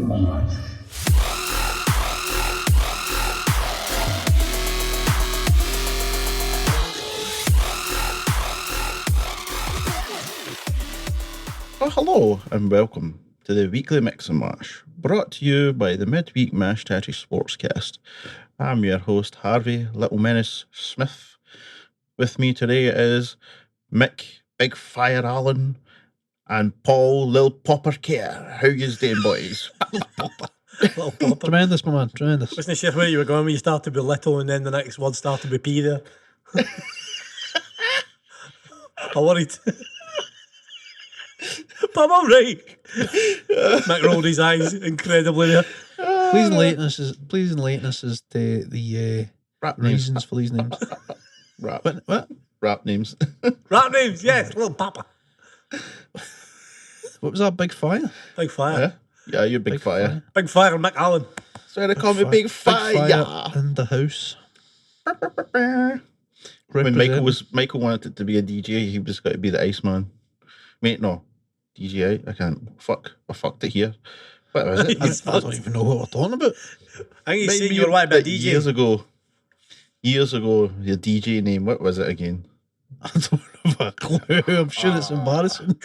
Mash. Oh, hello and welcome to the weekly Mix and Mash, brought to you by the Midweek Mashed Tattie Sportscast. I'm your host, Harvey Little Menace Smith. With me today is Mick Big Fire Allen and Paul Lil Popper Care. How yous doing, boys? Little Popper. Tremendous, my man, tremendous. Wasn't sure where you were going when you started with little and then the next word started with P there. I worried. But I'm right. Mick rolled his eyes incredibly there. Pleasing lateness is the Rap names. reasons for these names. Rap. What? Rap names. Rap names, yes, Little Papa. What was that? Big Fire? Big Fire. Yeah, you're Big Fire. Big Fire and Mick Allen. So they call me Big Fire. Big Fire in the house. When Michael wanted it to be a DJ, he was got to be the Iceman. Mate, no. DJ, I can't. I fucked it here. What was it? I don't even know what we're talking about. I think he's saying you were like a DJ. Years ago, your DJ name, what was it again? I don't have a clue. I'm sure it's embarrassing.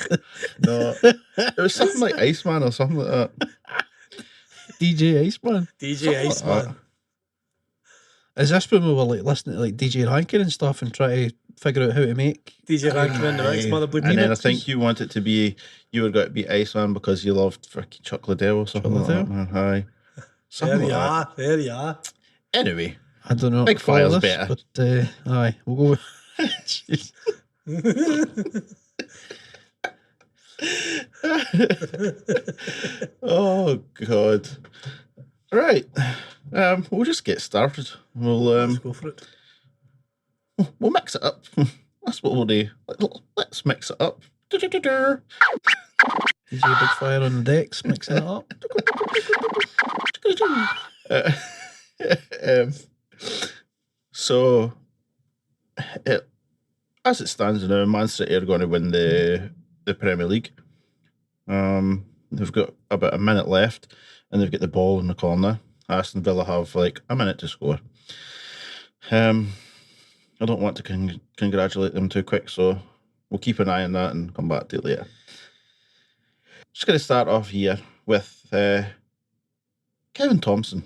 No, it was something like Iceman or something like that. DJ Iceman. DJ Iceman. Is this when we were like listening to like DJ Rankin and stuff and try to figure out how to make DJ Rankin in the mix, mother bleed And then I mixes. think you wanted to be, you were going to be Iceman because you loved fucking Chuck Liddell or something like that, man. Aye. Something There you like are, there you are. that. Anyway, I don't know. Big what to call Fire's this, better. But aye, we'll go with Jeez. Oh God! Right, we'll just get started. Let's go for it. We'll mix it up. That's what we'll do. Let's mix it up. DJ Big Fire on the decks, mixing it up. So, as it stands now, Man City are going to win the Premier League. They've got about a minute left, and they've got the ball in the corner. Aston Villa have like a minute to score. I don't want to congratulate them too quick, so we'll keep an eye on that and come back to it later. Just going to start off here with Kevin Thompson.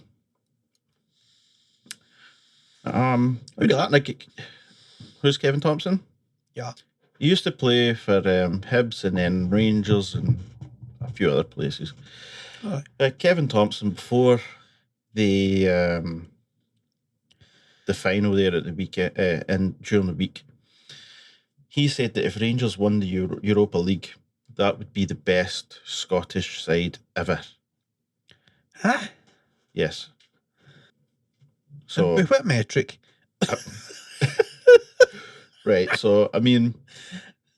Who's Kevin Thompson? Yeah. He used to play for Hibs and then Rangers and a few other places. Oh. Kevin Thompson, before the final there at the weekend and during the week, he said that if Rangers won the Europa League, that would be the best Scottish side ever. Huh? Yes. So With what metric? right, so I mean,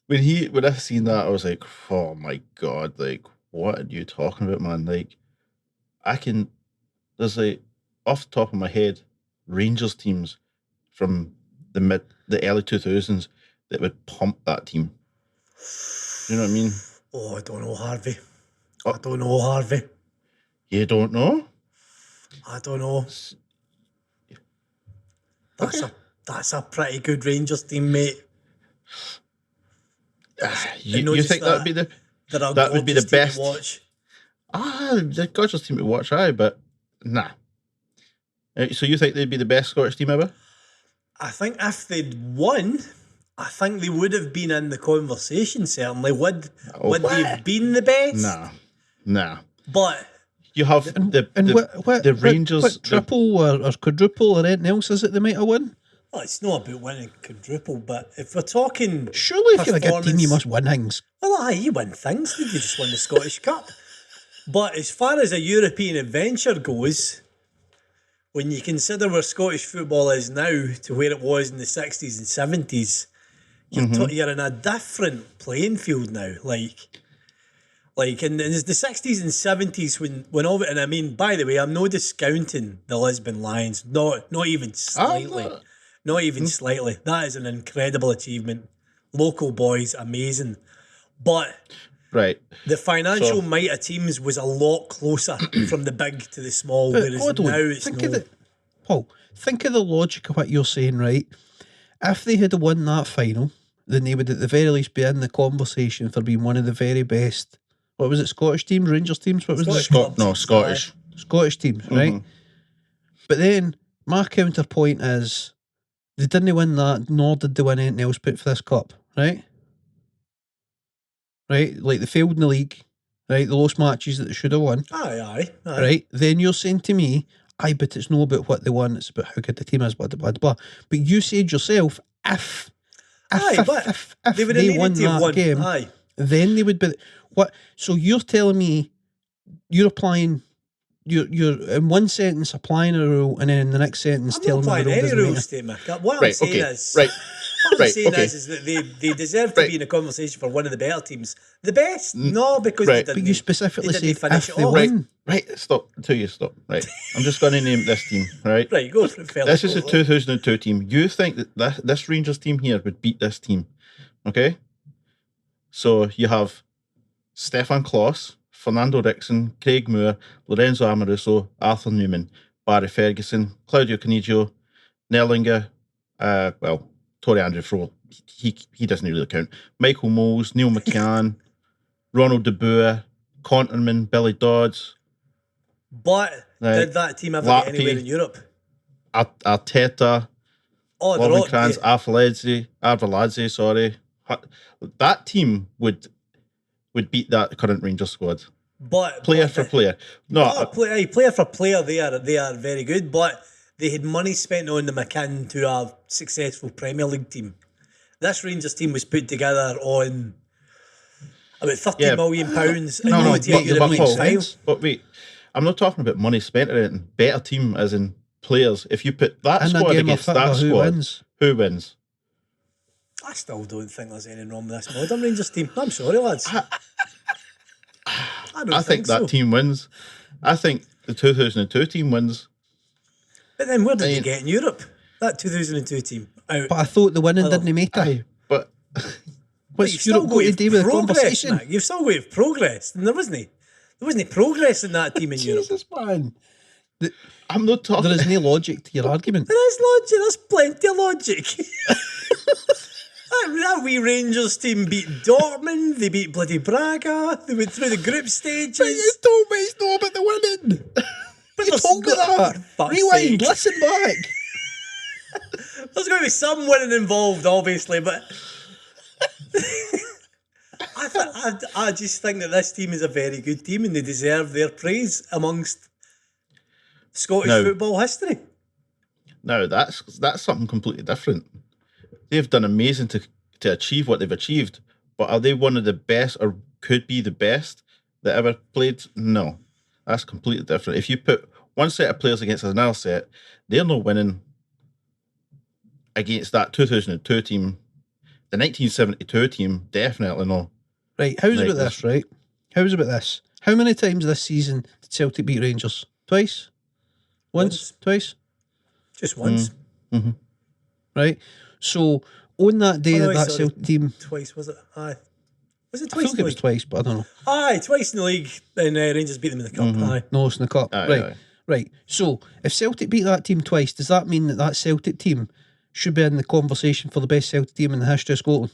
when I seen that, I was like, oh my God, like, what are you talking about, man? Like, there's like, off the top of my head, Rangers teams from the early 2000s that would pump that team. You know what I mean? Oh, I don't know, Harvey. Oh. I don't know, Harvey. You don't know? I don't know. That's a pretty good Rangers team, mate. You think that would be the best? To watch. The gorgeous team to watch, aye, but nah. So you think they'd be the best Scottish team ever? I think if they'd won, I think they would have been in the conversation, certainly. Would they have been the best? Nah. But you have the Rangers... What triple or quadruple or anything else is it they might have won? well, it's not about winning quadruple, but if we're talking... Surely if you're a good team, you must win things. Well, aye, you win things. Did you just win the Scottish Cup? But as far as a European adventure goes, when you consider where Scottish football is now to where it was in the 60s and 70s, you're in a different playing field now. Like in the 60s and 70s when all... And I mean, by the way, I'm not discounting the Lisbon Lions. Not even slightly. Not even slightly. That is an incredible achievement. Local boys, amazing. But Right. The financial So- might of teams was a lot closer from the big to the small, But whereas hold on, now it's think no. of the Paul. Think of the logic of what you're saying, right? If they had won that final, then they would at the very least be in the conversation for being one of the very best. What was it? Scottish teams, Rangers teams. What was Scottish the club No, teams, Scottish. Scottish teams, right? But then my counterpoint is they didn't win that, nor did they win anything else but for this cup, right? Right? Like they failed in the league, right? The lost matches that they should have won, Aye. right? Then you're saying to me, aye, but it's not about what they won, it's about how good the team is, blah, blah, blah. But you said yourself, if Aye, but if they would have they needed won to have that won. game, Aye. then they would be what? So you're telling me you're applying, you're in one sentence applying a rule, and then in the next sentence I'm not telling me applying the rule any doesn't rules matter. to Mick. What I'm Right, saying okay. is, Right. what I'm Right, saying okay. is that they deserve to Right. be in a conversation for one of the better teams. The best, no, because Right. they But didn't. you specifically they didn't said finish if it they off. win. Right. Stop. Until you stop. Right. I'm just going to name this team. Right. Right, go for it, fella. This is a 2002 team. You think that this Rangers team here would beat this team? Okay. So you have Stefan Kloss, Fernando Rickson, Craig Moore, Lorenzo Amoruso, Arthur Newman, Barry Ferguson, Claudio Canidio, Nerlinger, Torrey Andrew Frohl. He doesn't really count. Michael Moles, Neil McCann, Ronald De Boer, Conterman, Billy Dodds, But Right. did that team ever Larky. get anywhere in Europe? Arteta, Oh, they're all, Lovenkrands, Arveladze, sorry. That team would beat that current Rangers squad. but Player for player. No, player for player, they are very good. But they had money spent on them akin to a successful Premier League team. This Rangers team was put together on about £30 million pounds. No, and no, go to a but European Paul, final. but wait, I'm not talking about money spent or anything. Better team as in players. If you put that In a squad game of against that football, who squad, wins? who wins? I still don't think there's anything wrong with this modern Rangers team. I'm sorry, lads. I don't I think that so. team wins. I think the 2002 team wins. But then where did they mean- get in Europe? That 2002 team out. But I thought the winning Oh, didn't matter. Aye, but What's Europe got to do with the conversation? Mac. You've still got to have progress. And there wasn't progress in that team in Europe. Jesus, man. I'm not talking. There is no logic to your argument. There is logic. There's plenty of logic. that wee Rangers team beat Dortmund. They beat bloody Braga. They went through the group stages. told me it's not about the winning. But You there's told me that. Fuck's Rewind, sake. listen back. There's going to be some winning involved, obviously, but I just think that this team is a very good team and they deserve their praise amongst Scottish No. football history. No, that's something completely different. They've done amazing to achieve what they've achieved, but are they one of the best or could be the best that ever played? No, that's completely different. If you put one set of players against another set, they're not winning against that 2002 team. The 1972 team, definitely no. Right, how's Right, about this, right? How's about this? How many times this season did Celtic beat Rangers? Twice? Once? Twice? Just once. Right? So, on that day Oh, no, that sorry. Celtic team... Twice, was it? Aye. Was it I twice feel in like the it was league? twice, but I don't know. Aye, twice in the league and Rangers beat them in the cup. Aye. No, it's in the cup. Aye, right. aye. Right. So, if Celtic beat that team twice, does that mean that Celtic team should be in the conversation for the best Celtic team in the history of Scotland?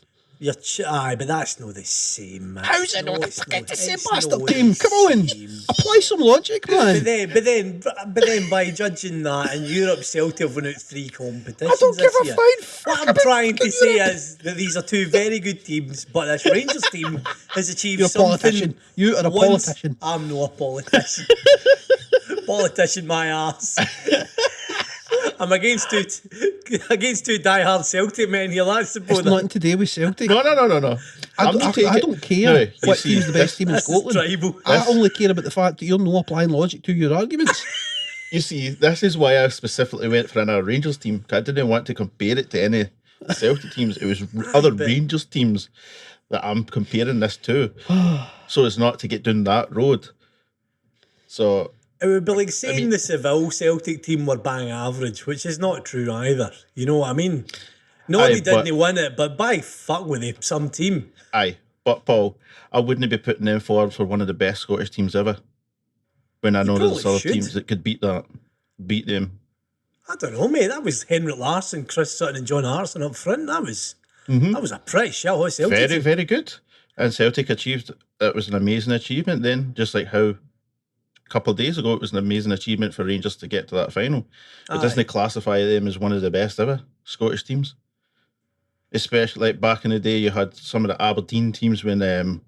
Aye, but that's not the same, man. How's it No, not the it's fucking not- the same it's bastard not team? the Come on! same. Apply some logic, man. But then, by judging that, in Europe, Celtic have won out 3 competitions. I don't give this a year. flying fuck What I'm about trying to fucking say Europe. is that these are 2 very good teams, but this Rangers team has achieved You're a something. politician. You are a once- politician. I'm not a politician. Politician, my ass. I'm against two diehard Celtic men here. That's the It's bonus. nothing to do with Celtic. No. I don't care what see, team's the best team in This is Scotland. tribal. I only care about the fact that you're not applying logic to your arguments. You see, this is why I specifically went for another Rangers team. 'Cause I didn't want to compare it to any Celtic teams. It was other but- Rangers teams that I'm comparing this to. So it's not to get down that road. So It would be like saying the Seville Celtic team were bang average, which is not true either. You know what I mean? No, Aye, they didn't but- win it, but by fuck with they some team. aye, But Paul, I wouldn't be putting them forward for one of the best Scottish teams ever. When I know there's probably other should. teams that could beat them. I don't know, mate. That was Henrik Larsson, Chris Sutton, and John Hartson up front. That was a pretty show. Very, very good. And Celtic achieved. It was an amazing achievement. Then, just like how a couple of days ago, it was an amazing achievement for Rangers to get to that final. It doesn't classify them as one of the best ever Scottish teams. Especially like back in the day, you had some of the Aberdeen teams when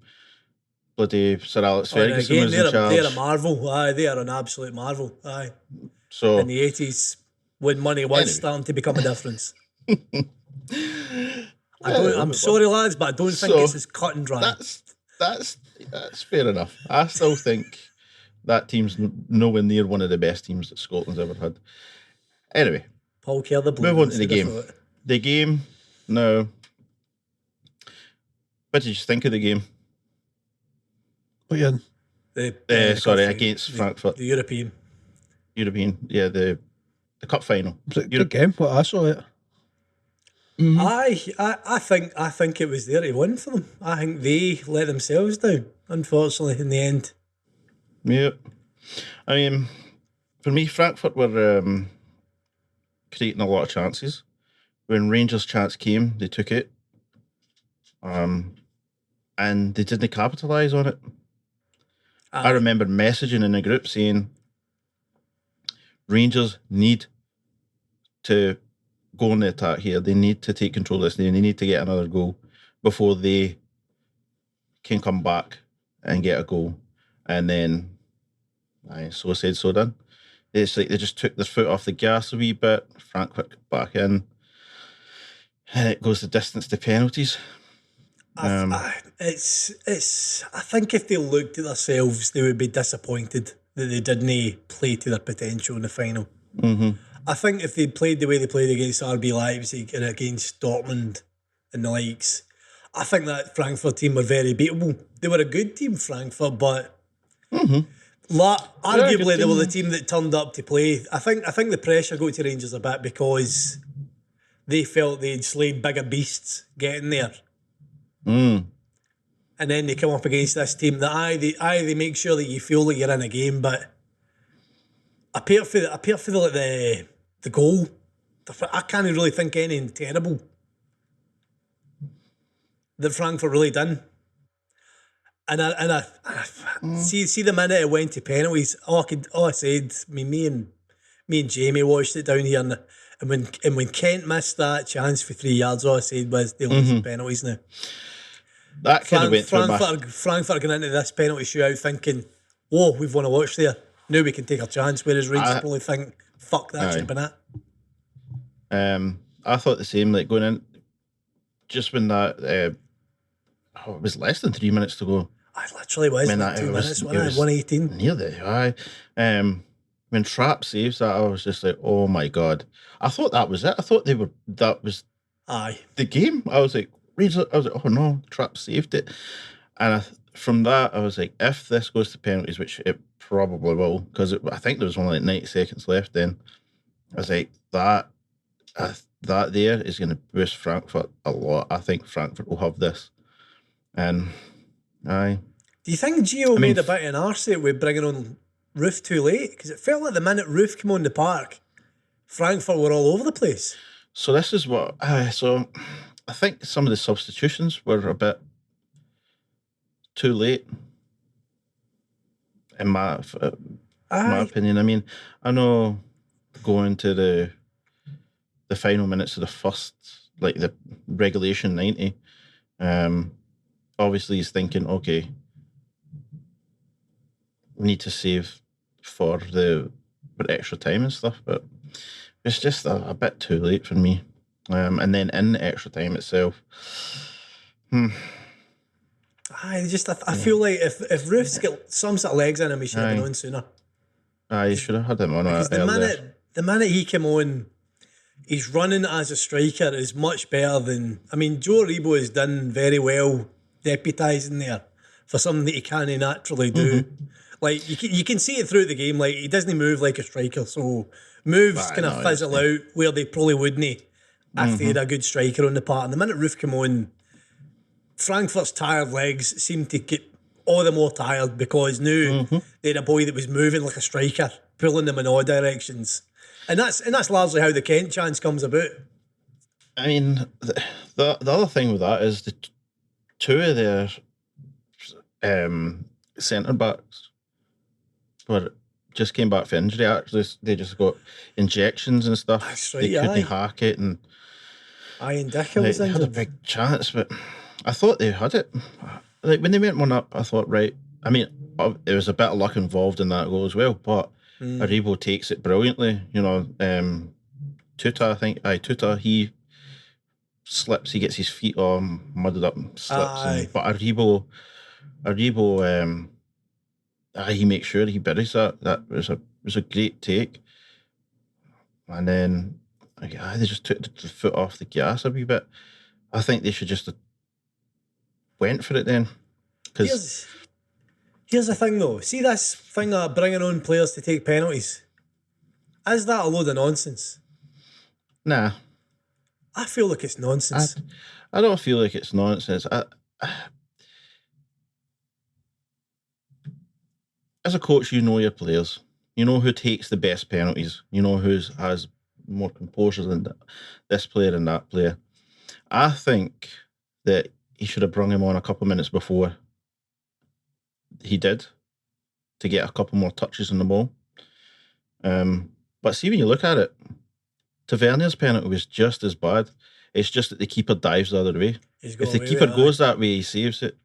bloody Sir Alex Ferguson was in charge. They're a marvel. Aye, they are an absolute marvel. Aye. So in the 80s, when money was starting to become a difference. I'm sorry, lads, but I don't think it's as cut and dry. That's fair enough. I still think that team's nowhere near one of the best teams that Scotland's ever had. Anyway, Paul Kerr, the move on to the game. The game now. What did you think of the game? What you against Frankfurt. The European, yeah, the cup final. It was a good game. What I saw it. I think it was there to win for them. I think they let themselves down, unfortunately, in the end. Yeah, I mean, for me, Frankfurt were creating a lot of chances. When Rangers' chance came, they took it, and they didn't capitalise on it. I remember messaging in the group saying, Rangers need to go on the attack here. They need to take control of this. They need to get another goal before they can come back and get a goal. And then, so said, so done. It's like they just took their foot off the gas a wee bit. Frankfurt back in. And it goes the distance to penalties. I think if they looked at themselves, they would be disappointed that they didn't play to their potential in the final. Mm-hmm. I think if they played the way they played against RB Leipzig and against Dortmund and the likes, I think that Frankfurt team were very beatable. They were a good team, Frankfurt, but arguably they were the team that turned up to play. I think the pressure got to Rangers a bit because they felt they'd slayed bigger beasts getting there. And then they come up against this team that they make sure that you feel like you're in a game, but apart for the goal, I can't really think anything terrible that Frankfurt really done. And I see the minute it went to penalties. Me and Jamie watched it down here, and when Kent missed that chance for 3 yards, all I said was they'll lose penalties now. That kind of went Frankfurt going into this penalty shootout thinking, "Whoa, we've won a watch there. Now we can take our chance." Whereas Rangers probably think, "Fuck, that should have been it." I thought the same. Like going in, just when that it was less than 3 minutes to go. It literally was. 2 minutes. 1:18. Near the when Trapp saves that, I was just like, "Oh my god!" I thought that was it. I thought that was the game. I was like, Rangers. I was like, "Oh no, Trapp saved it." And from that, I was like, if this goes to penalties, which it probably will, because I think there was only like 90 seconds left then, I was like, that there is going to boost Frankfurt a lot. I think Frankfurt will have this. And, Do you think Gio made a bit of an arse with bringing on Roof too late? Because it felt like the minute Roof came on the park, Frankfurt were all over the place. So this is what... so I think some of the substitutions were a bit too late, in my opinion. I mean, I know going to the final minutes of the first, like the regulation 90, obviously he's thinking, okay, we need to save for extra time and stuff, but it's just a bit too late for me. And then in the extra time itself, I feel like if Roof's got some sort of legs in him, he should have been on sooner. You should have had him on. Because the minute he came on, his running as a striker is much better than... I mean, Joe Aribo has done very well deputising there for something that he can't naturally do. Like, you can see it through the game. Like, he doesn't move like a striker, so moves kind of fizzle out where they probably wouldn't if they had a good striker on the part. And the minute Roof came on, Frankfurt's tired legs seem to get all the more tired because now they had a boy that was moving like a striker, pulling them in all directions. And that's largely how the Kent chance comes about. I mean, the other thing with that is the two of their centre backs just came back for injury. Actually, they just got injections and stuff. That's right, they couldn't aye. hack it, and Ian Dicker was they had a injured. big chance, but I thought they had it. Like when they went one up, I thought, right. I mean, there was a bit of luck involved in that goal as well, but Aribo takes it brilliantly. You know, Tuta, I think, Tuta, he slips, he gets his feet all mudded up and slips. But Aribo, he makes sure he buries that. That was a great take. And then they just took the foot off the gas a wee bit. I think they should just have went for it then. Here's the thing though. See this thing of bringing on players to take penalties? Is that a load of nonsense? Nah. I feel like it's nonsense. I don't feel like it's nonsense. As a coach, you know your players. You know who takes the best penalties. You know who has more composure than this player and that player. I think that he should have brung him on a couple of minutes before he did to get a couple more touches on the ball. But see, when you look at it, Tavernier's penalty was just as bad. It's just that the keeper dives the other way. If the keeper goes that way, he saves it.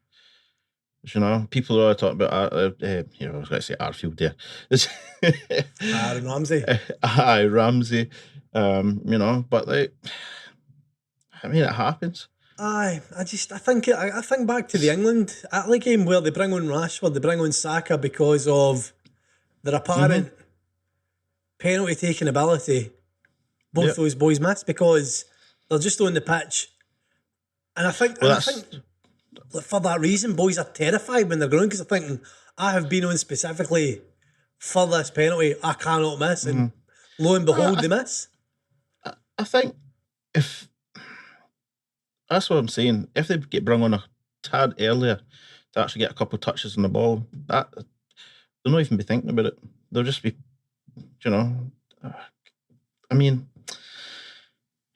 You know, people are talking about, I was going to say Arfield there. Aaron Ramsey. Ramsey. You know, but like, I mean, it happens. I think back to the England Italy game where they bring on Rashford, they bring on Saka because of their apparent penalty taking ability. Both those boys missed because they're just on the pitch, and I think for that reason, boys are terrified when they're going because they're thinking, I have been on specifically for this penalty, I cannot miss, and lo and behold, they miss. I think if that's what I'm saying, if they get brung on a tad earlier to actually get a couple of touches on the ball, they'll not even be thinking about it. They'll just be, you know, I mean,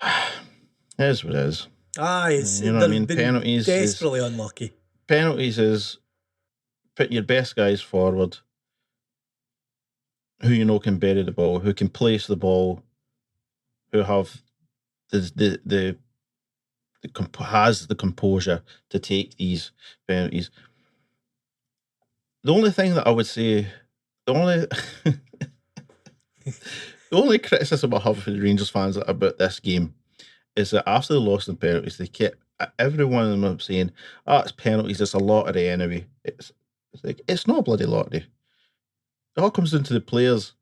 it is what it is. You know what I mean? Penalties desperately unlucky. Penalties is put your best guys forward, who you know can bury the ball, who can place the ball, who have has the composure to take these penalties. The only thing that I would say, the only criticism I have for the Rangers fans about this game is that after they lost in penalties, they kept every one of them saying, it's penalties, it's a lottery anyway. It's like, it's not a bloody lottery. It all comes down to the players.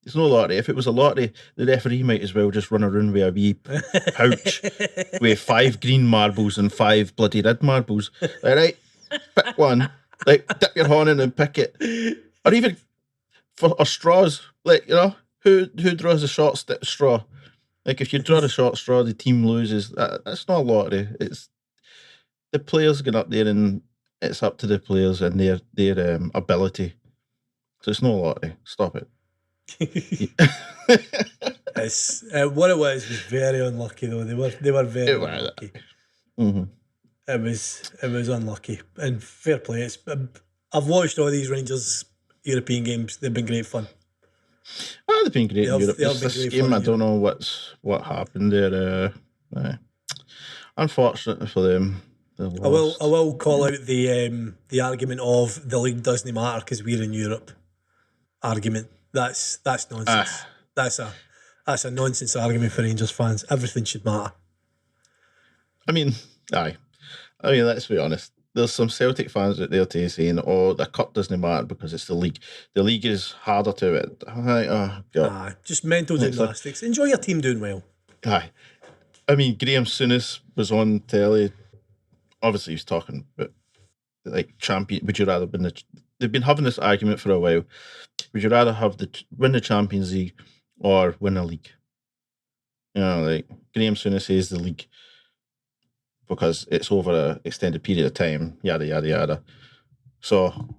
It's no lottery. If it was a lottery, the referee might as well just run around with a wee pouch with 5 green marbles and 5 bloody red marbles. All right, pick one. Like, dip your horn in and pick it. Or even for straws. Like, you know, who draws a short straw? Like, if you draw the short straw, the team loses. That's not a lottery. It's the players get up there, and it's up to the players and their ability. So it's no lottery. Stop it. It's what it was very unlucky though. They were very unlucky. Mm-hmm. It was unlucky, and fair play. I've watched all these Rangers European games. They've been great fun. They've been great in Europe. This game, I don't know what happened there. Unfortunately for them, they lost. I will call out the argument of the league doesn't matter because we're in Europe. Argument. That's nonsense. That's a nonsense argument for Rangers fans. Everything should matter. I mean, let's be honest. There's some Celtic fans out there today saying, the cup doesn't matter because it's the league. The league is harder to it. God. Just mental gymnastics. Enjoy your team doing well. Aye. I mean, Graham Souness was on telly. Obviously, he was talking about, like, champion. Would you rather win they've been having this argument for a while. Would you rather win the Champions League or win a league? You know, like, Graham Souness says the league. because it's over an extended period of time, yada, yada, yada. So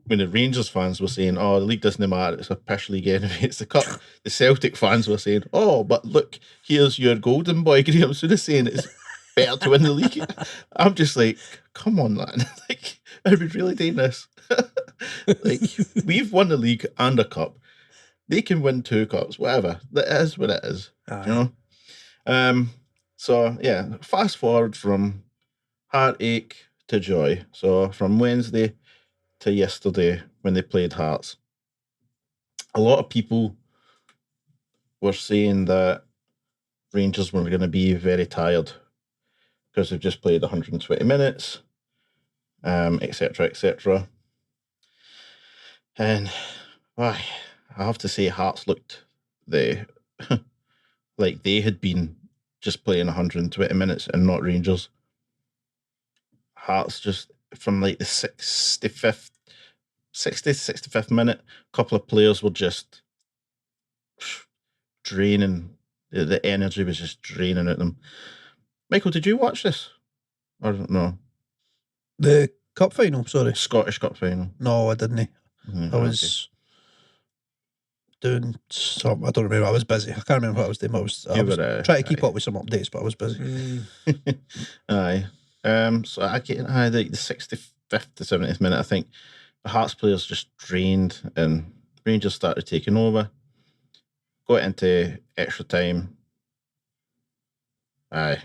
when the Rangers fans were saying, oh, the league doesn't matter, it's a pish league anyway, it's the cup, the Celtic fans were saying, oh, but look, here's your golden boy, Graham Souness, saying it's better to win the league. I'm just like, come on, man. Like, are we really doing this? Like, we've won the league and a cup. They can win 2 cups, whatever. That is what it is. You know? So, yeah, fast forward from heartache to joy. So, from Wednesday to yesterday when they played Hearts, a lot of people were saying that Rangers were going to be very tired because they've just played 120 minutes, etc., etc. And I have to say, Hearts looked like they had been just playing 120 minutes and not Rangers. Hearts just from like the 60th, 65th minute, a couple of players were just draining. The energy was just draining at them. Michael, did you watch this? I don't know. The cup final, sorry. Scottish Cup final. No, I didn't. I was doing something. I don't remember. I was busy. I can't remember what I was doing. I was trying to keep up with some updates, but I was busy. Aye. So I get the 65th to 70th minute, I think the Hearts players just drained and Rangers started taking over. Got into extra time. Aye.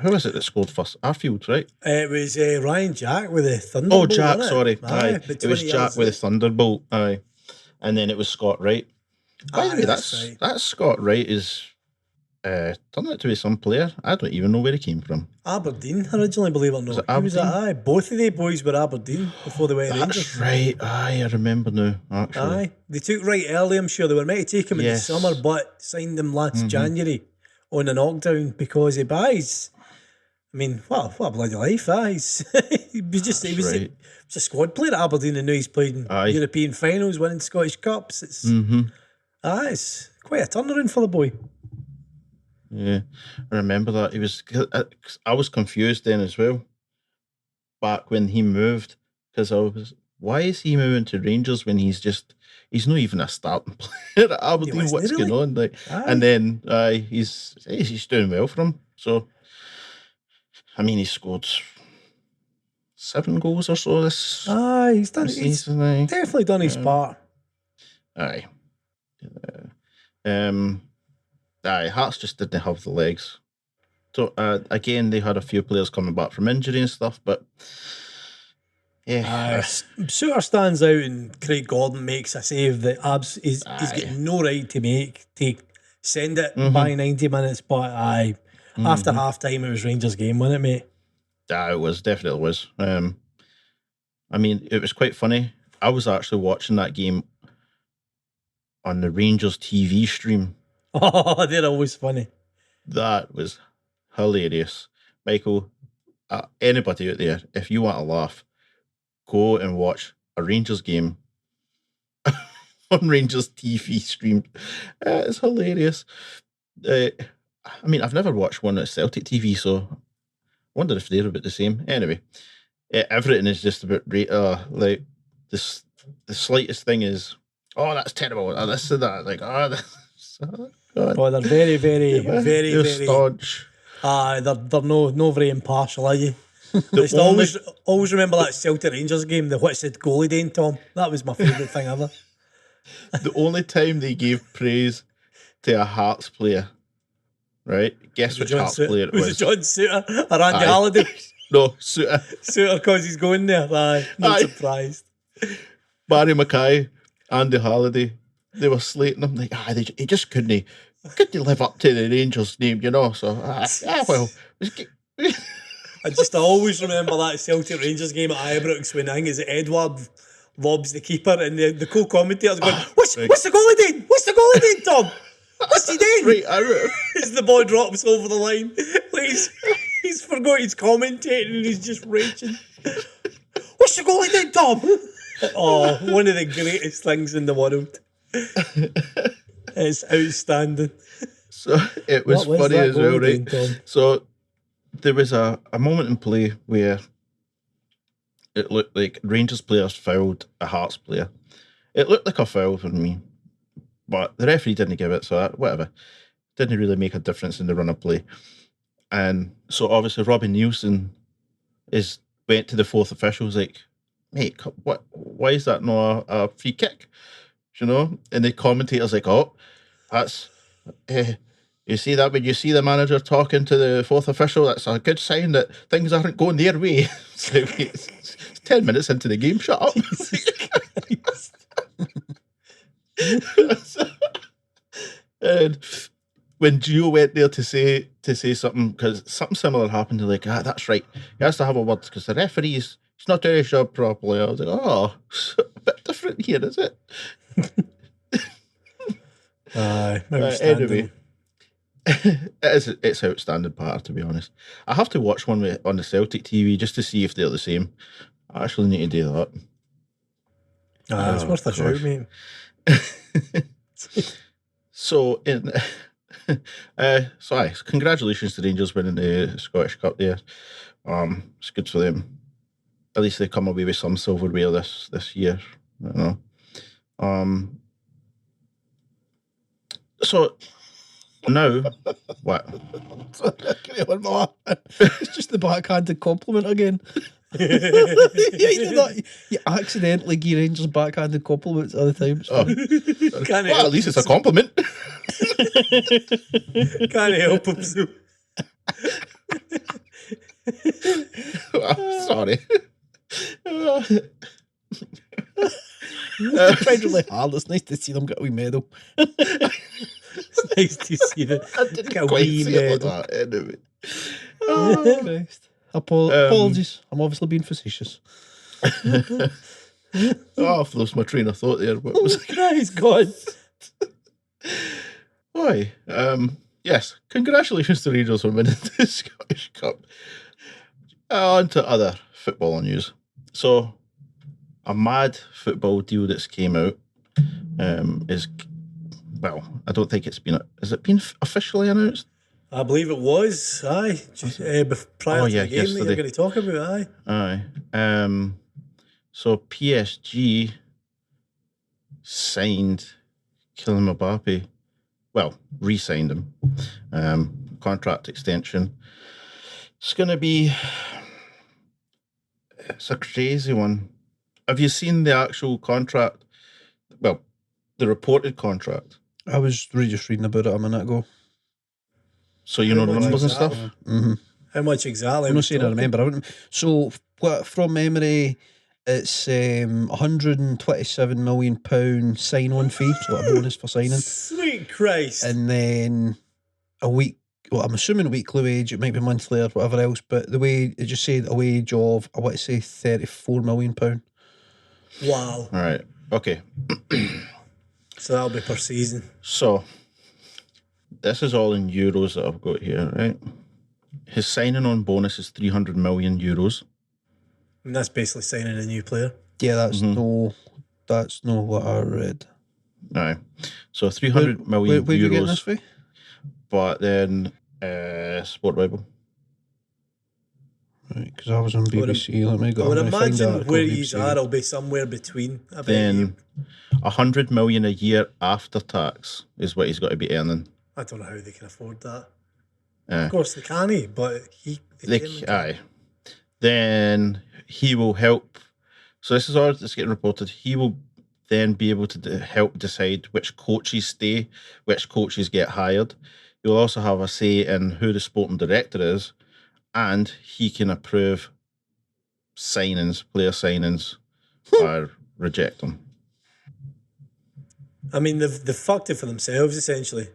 Who was it that scored first? Arfield, right? It was Ryan Jack with the Thunderbolt. Oh, Jack, sorry. Aye. It was Jack with the Thunderbolt. Aye. And then it was Scott Wright. By the way, that's Scott Wright is turned out to be some player. I don't even know where he came from. Aberdeen originally, believe it or not. He was aye. Both of the boys were Aberdeen before they went Rangers. That's right. Aye, I remember now, actually. Aye. They took Wright early, I'm sure. They were meant to take him in the summer, but signed him last January on a knockdown because he buys. I mean, what a bloody life, he was a squad player at Aberdeen, and now he's played in European finals, winning Scottish Cups. It's it's quite a turnaround for the boy. Yeah, I remember that. I was confused then as well, back when he moved, because why is he moving to Rangers when he's not even a starting player at Aberdeen? What's going on? Like, and then he's doing well for him. So, I mean, he scored 7 goals or so this. He's done. He's definitely done his part. Aye. Hearts just didn't have the legs. So again, they had a few players coming back from injury and stuff, but yeah. Suter stands out, and Craig Gordon makes a save that he's got no right to make. To send it by 90 minutes, but after half time it was Rangers' game, wasn't it, mate? It was, definitely was. I mean, it was quite funny. I was actually watching that game on the Rangers TV stream. Oh, they're always funny. That was hilarious. Michael, anybody out there, if you want to laugh, go and watch a Rangers game on Rangers TV stream. It's hilarious. I mean, I've never watched one at Celtic TV, so I wonder if they're about the same. Anyway, everything is just about like this. The slightest thing is, oh, that's terrible. Oh, this and that. Like, God. Oh, they're very, very, very, they're very staunch. They're no very impartial, are you? Always remember that Celtic Rangers game, the what's the goalie doing, Tom? That was my favourite thing ever. The only time they gave praise to a Hearts player, right? Guess which Hearts player it was. Was it John Suter or Andy Halliday? No, Suter. Suter, because he's going there. Not surprised. Barry Mackay, Andy Halliday, they were slating him. Like, he just couldn't live up to the Rangers name, you know. So, well. I always remember that Celtic Rangers game at Ibrox when I think it's Edward lobs the keeper, and the co-commentator's going, What's the goalie doing? What's the goalie doing, Tom? What's he doing? Right, as the ball drops over the line, like he's forgot he's commentating and he's just raging. What's the goalie doing, Tom? Oh, one of the greatest things in the world. It's outstanding. So it was funny as well, right? So there was a moment in play where it looked like Rangers players fouled a Hearts player. It looked like a foul for me, but the referee didn't give it, so whatever. Didn't really make a difference in the run of play. And so obviously Robbie Nielsen went to the fourth official, was like, mate, what? Why is that not a free kick? You know? And the commentator's like, oh, that's... you see that when you see the manager talking to the fourth official, that's a good sign that things aren't going their way. So it's 10 minutes into the game, shut up. And when Gio went there to say something, because something similar happened, they're like, that's right, he has to have a word because the referee's he's not doing his job properly. I was like, oh, a bit different here, is it? Anyway, it's outstanding part, to be honest. I have to watch one on the Celtic TV just to see if they're the same. I actually need to do that. It's worth a shout, mate. So congratulations to Rangers winning the Scottish Cup there. It's good for them. At least they come away with some silverware this year. You know. So now what? It's just the backhanded compliment again. You accidentally give Rangers backhanded compliments all the time. At least it's a compliment. Can't help him. Sorry. Tried really hard. It's nice to see them get a wee medal. It's nice to see them get a wee medal. Like that, anyway. Oh, Christ. Apologies. I'm obviously being facetious. I've lost my train of thought there. What was it? Christ, God. Why? Yes, congratulations to Rangers for winning the Scottish Cup. On to other football news. So, a mad football deal that's came out is, well, I don't think it's been, has it been officially announced? I believe it was, aye. Prior to the game yesterday. that you're going to talk about, aye. Aye. So PSG signed Kylian Mbappe. Well, re-signed him. Contract extension. It's going to be... It's a crazy one. Have you seen the actual contract? Well, the reported contract. I was just reading about it a minute ago. So you know the numbers and stuff? Mm-hmm. How much exactly? I'm not saying I remember. So, from memory, it's £127 million sign-on fee, so a bonus for signing. Sweet Christ. And then a week, well, I'm assuming a weekly wage, it might be monthly or whatever else, but the way it just said a wage of, I want to say £34 million. Wow. All right. Okay. So that'll be per season. So, this is all in euros that I've got here, right? His signing on bonus is 300 million euros. And that's basically signing a new player. Yeah, that's no what I read. Aye. So 300 million where euros. You getting this for? But then Sport Bible. Right, because I was on BBC. Let me go. I would imagine where you are, it'll be somewhere between. Then 100 million a year after tax is what he's got to be earning. I don't know how they can afford that. Of course they can, but aye. Then he will help. So this is all that's getting reported. He will then be able to help decide which coaches stay, which coaches get hired. He will also have a say in who the sporting director is, and he can approve signings, player signings, or reject them. I mean, they've fucked it for themselves, essentially.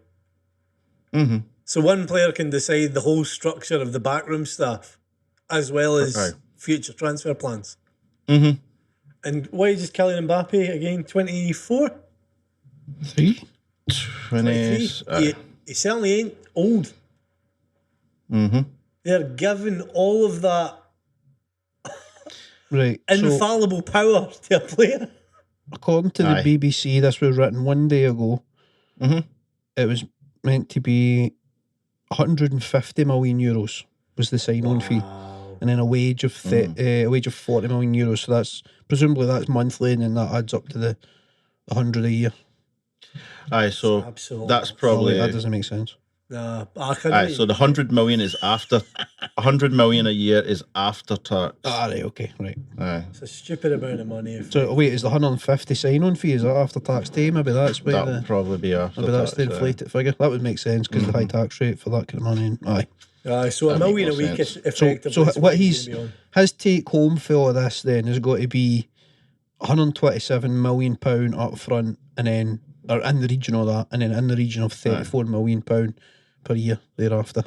Mm-hmm. So one player can decide the whole structure of the backroom staff, as well as future transfer plans. Mm-hmm. And why is just Kylian Mbappe again? 24? 23. He certainly ain't old. Mm-hmm. They're giving all of that infallible power to a player. According to the BBC, this was written one day ago. Mm-hmm. It was meant to be 150 million euros. was the sign-on fee, Wow. and then a wage of €40 million. So that's presumably that's monthly, and then that adds up to the 100 a year. Aye, so absolute that's nuts. probably that doesn't make sense. Nah, I couldn't. Aye, so the 100 million is after 100 million a year is after tax. Right, okay, right. Aye, It's a stupid amount of money. So wait, is the 150 sign-on fee, is that after tax day? Maybe that's why that would probably be after maybe that's tax. the inflated figure. That would make sense because the high tax rate for that kind of money. Aye. So That $1 million a make more week sense. is effectively. So what he's his take home for all of this then has got to be £127 million up front, and then or in the region of that, and then in the region of £34 million per year thereafter.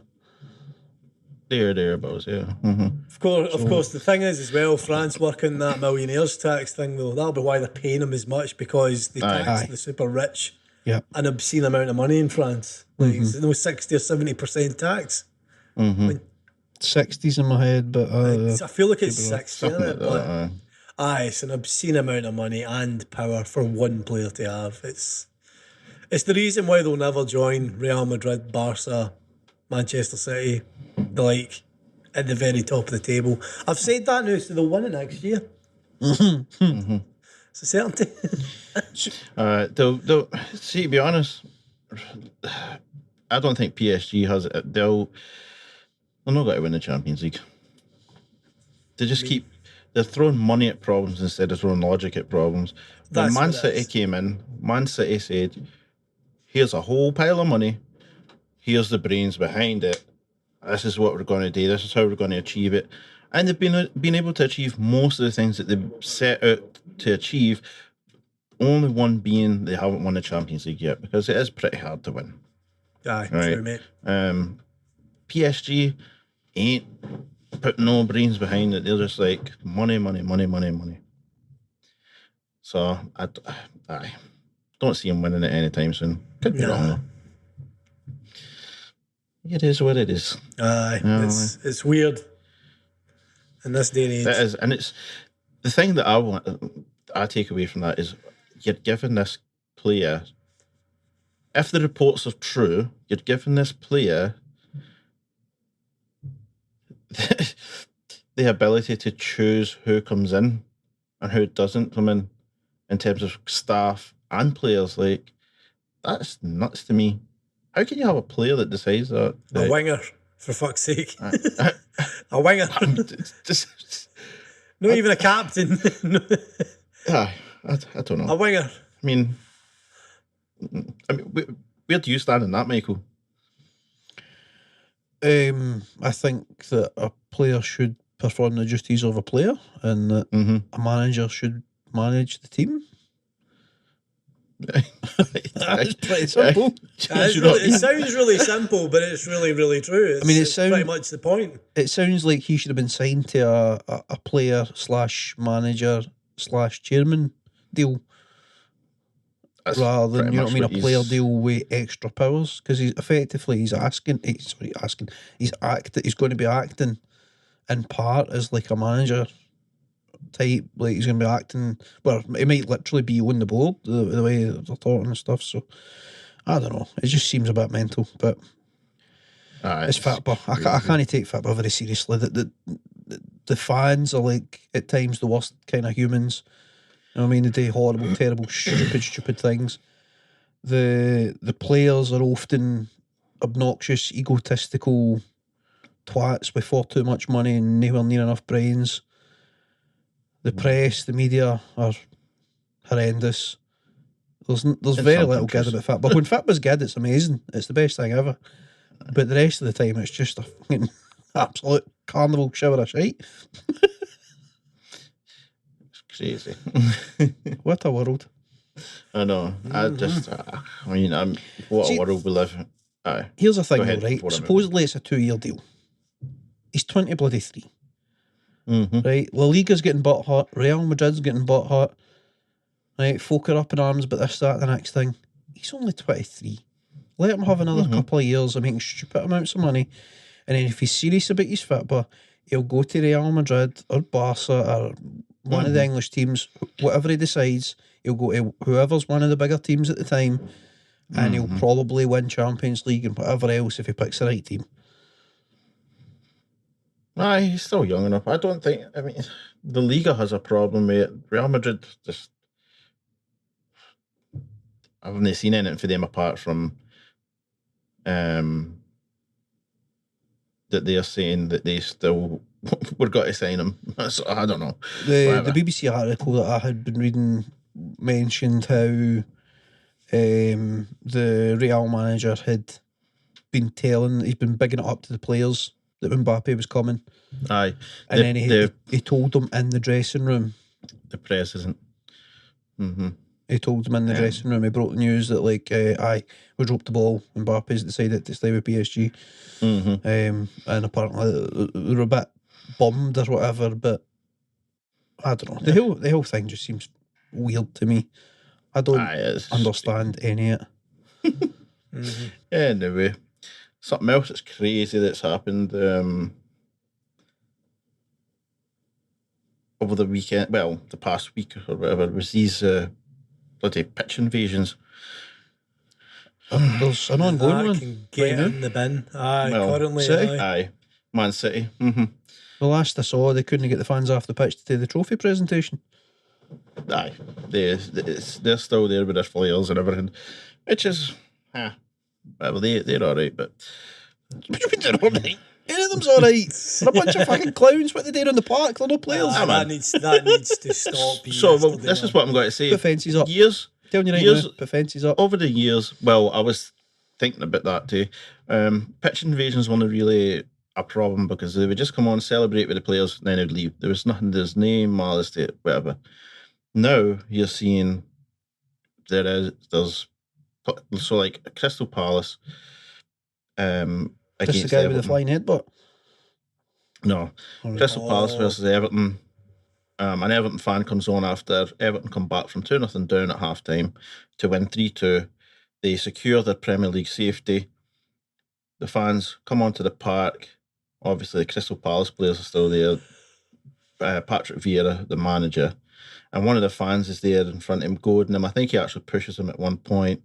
Thereabouts, yeah. Mm-hmm. Of course, the thing is as well, France working that millionaires tax thing though. That'll be why they're paying him as much, because they tax the super rich. Yeah, an obscene amount of money in France. Like it's no 60 or 70% tax. 60s in my head, but I feel like it's 60, isn't it? But Aye. it's an obscene amount of money and power for one player to have. It's the reason why they'll never join Real Madrid, Barca, Manchester City. They're like at the very top of the table. I've said that now, so they'll win it next year. It's a certainty. They'll see, to be honest, I don't think PSG has it. They're not going to win the Champions League. They just they're throwing money at problems instead of throwing logic at problems. When That's Man what it City is. came in, Man City said, here's a whole pile of money, here's the brains behind it, this is what we're going to do, this is how we're going to achieve it. And they've been able to achieve most of the things that they set out to achieve, only one being they haven't won the Champions League yet, because it is pretty hard to win. Aye, Right. true, mate. PSG ain't put no brains behind it. They're just like money. So I don't see him winning it anytime soon. Could be wrong though. It is what it is. Aye, it's weird in this day and age. It is, and it's the thing that I take away from that is you're giving this player, if the reports are true, you're giving this player the ability to choose who comes in and who doesn't come in terms of staff and players. Like, that's nuts to me. How can you have a player that decides that? A winger, for fuck's sake. A winger. Not even a captain. I don't know. A winger. I mean, where do you stand in that, Michael? I think that a player should perform the duties of a player, and that a manager should manage the team. That's pretty simple. It sounds really simple, but it's really, really true. It's pretty much the point. It sounds like he should have been signed to a player / manager / chairman deal. That's rather than, you know what I mean, a player he's deal with extra powers, because he's going to be acting in part as like a manager type, like he's going to be acting, well, he might literally be on the board the way they're talking and stuff. So I don't know, it just seems a bit mental, but it's football. I can't take football very seriously. The fans are like at times the worst kind of humans. You know what I mean? They do horrible, terrible, stupid things. The players are often obnoxious, egotistical twats with far too much money and nowhere near enough brains. The press, the media are horrendous. There's very little good about football. When football's good, it's amazing. It's the best thing ever. But the rest of the time, it's just a fucking absolute carnival shower of shite. crazy. What a world. I know. What a world we live in. Aye. Here's the thing, right? Supposedly it's a 2-year deal. He's 23. Right? La Liga's getting butt hot. Real Madrid's getting butt hot. Right? Folk are up in arms about this, that, the next thing. He's only 23. Let him have another couple of years of making stupid amounts of money. And then if he's serious about his football, he'll go to Real Madrid or Barca or one of the English teams. Whatever he decides, he'll go to whoever's one of the bigger teams at the time, and he'll probably win Champions League and whatever else if he picks the right team. Aye, he's still young enough. I don't think. I mean, the Liga has a problem with it. Real Madrid just. I haven't seen anything for them apart from that they're saying that they still we're got to sign him. So I don't know. The Whatever. BBC article that I had been reading mentioned how the Real manager had been he's been bigging it up to the players that Mbappe was coming, Aye, and then he told them in the dressing room. the press isn't. Mm-hmm. He told them in the dressing room. He broke the news that we dropped the ball. Mbappe's decided to stay with PSG, and apparently they were a bit bummed or whatever. But I don't know. The whole thing just seems weird to me. I don't understand any of it. Anyway, something else that's crazy that's happened over the weekend. Well, the past week or whatever was these bloody pitch invasions. There's an ongoing one. Can get in the bin. Currently, City? Aye, Man City. Mm-hmm. The last I saw, they couldn't get the fans off the pitch to do the trophy presentation. Aye, they're still there with their flares and everything, which is, well, they're all right, but they're all right. Any of them's all right. They're a bunch of fucking clowns. What they doing in the park? They're no players. That needs to stop. So this is what I'm going to say. Put fences up. Telling you right now, put fences up. Over the years, well, I was thinking about that too. Pitch invasions weren't really a problem because they would just come on, celebrate with the players, and then they'd leave. There was nothing. There's no malice to it, whatever. Now you're seeing there's so like Crystal Palace. Just the guy Everton. with the flying headbutt. No, Crystal Palace versus Everton. An Everton fan comes on after Everton come back from 2-0 down at half time to win 3-2. They secure their Premier League safety. The fans come onto the park. Obviously, the Crystal Palace players are still there. Patrick Vieira, the manager, and one of the fans is there in front of him, goading him. I think he actually pushes him at one point.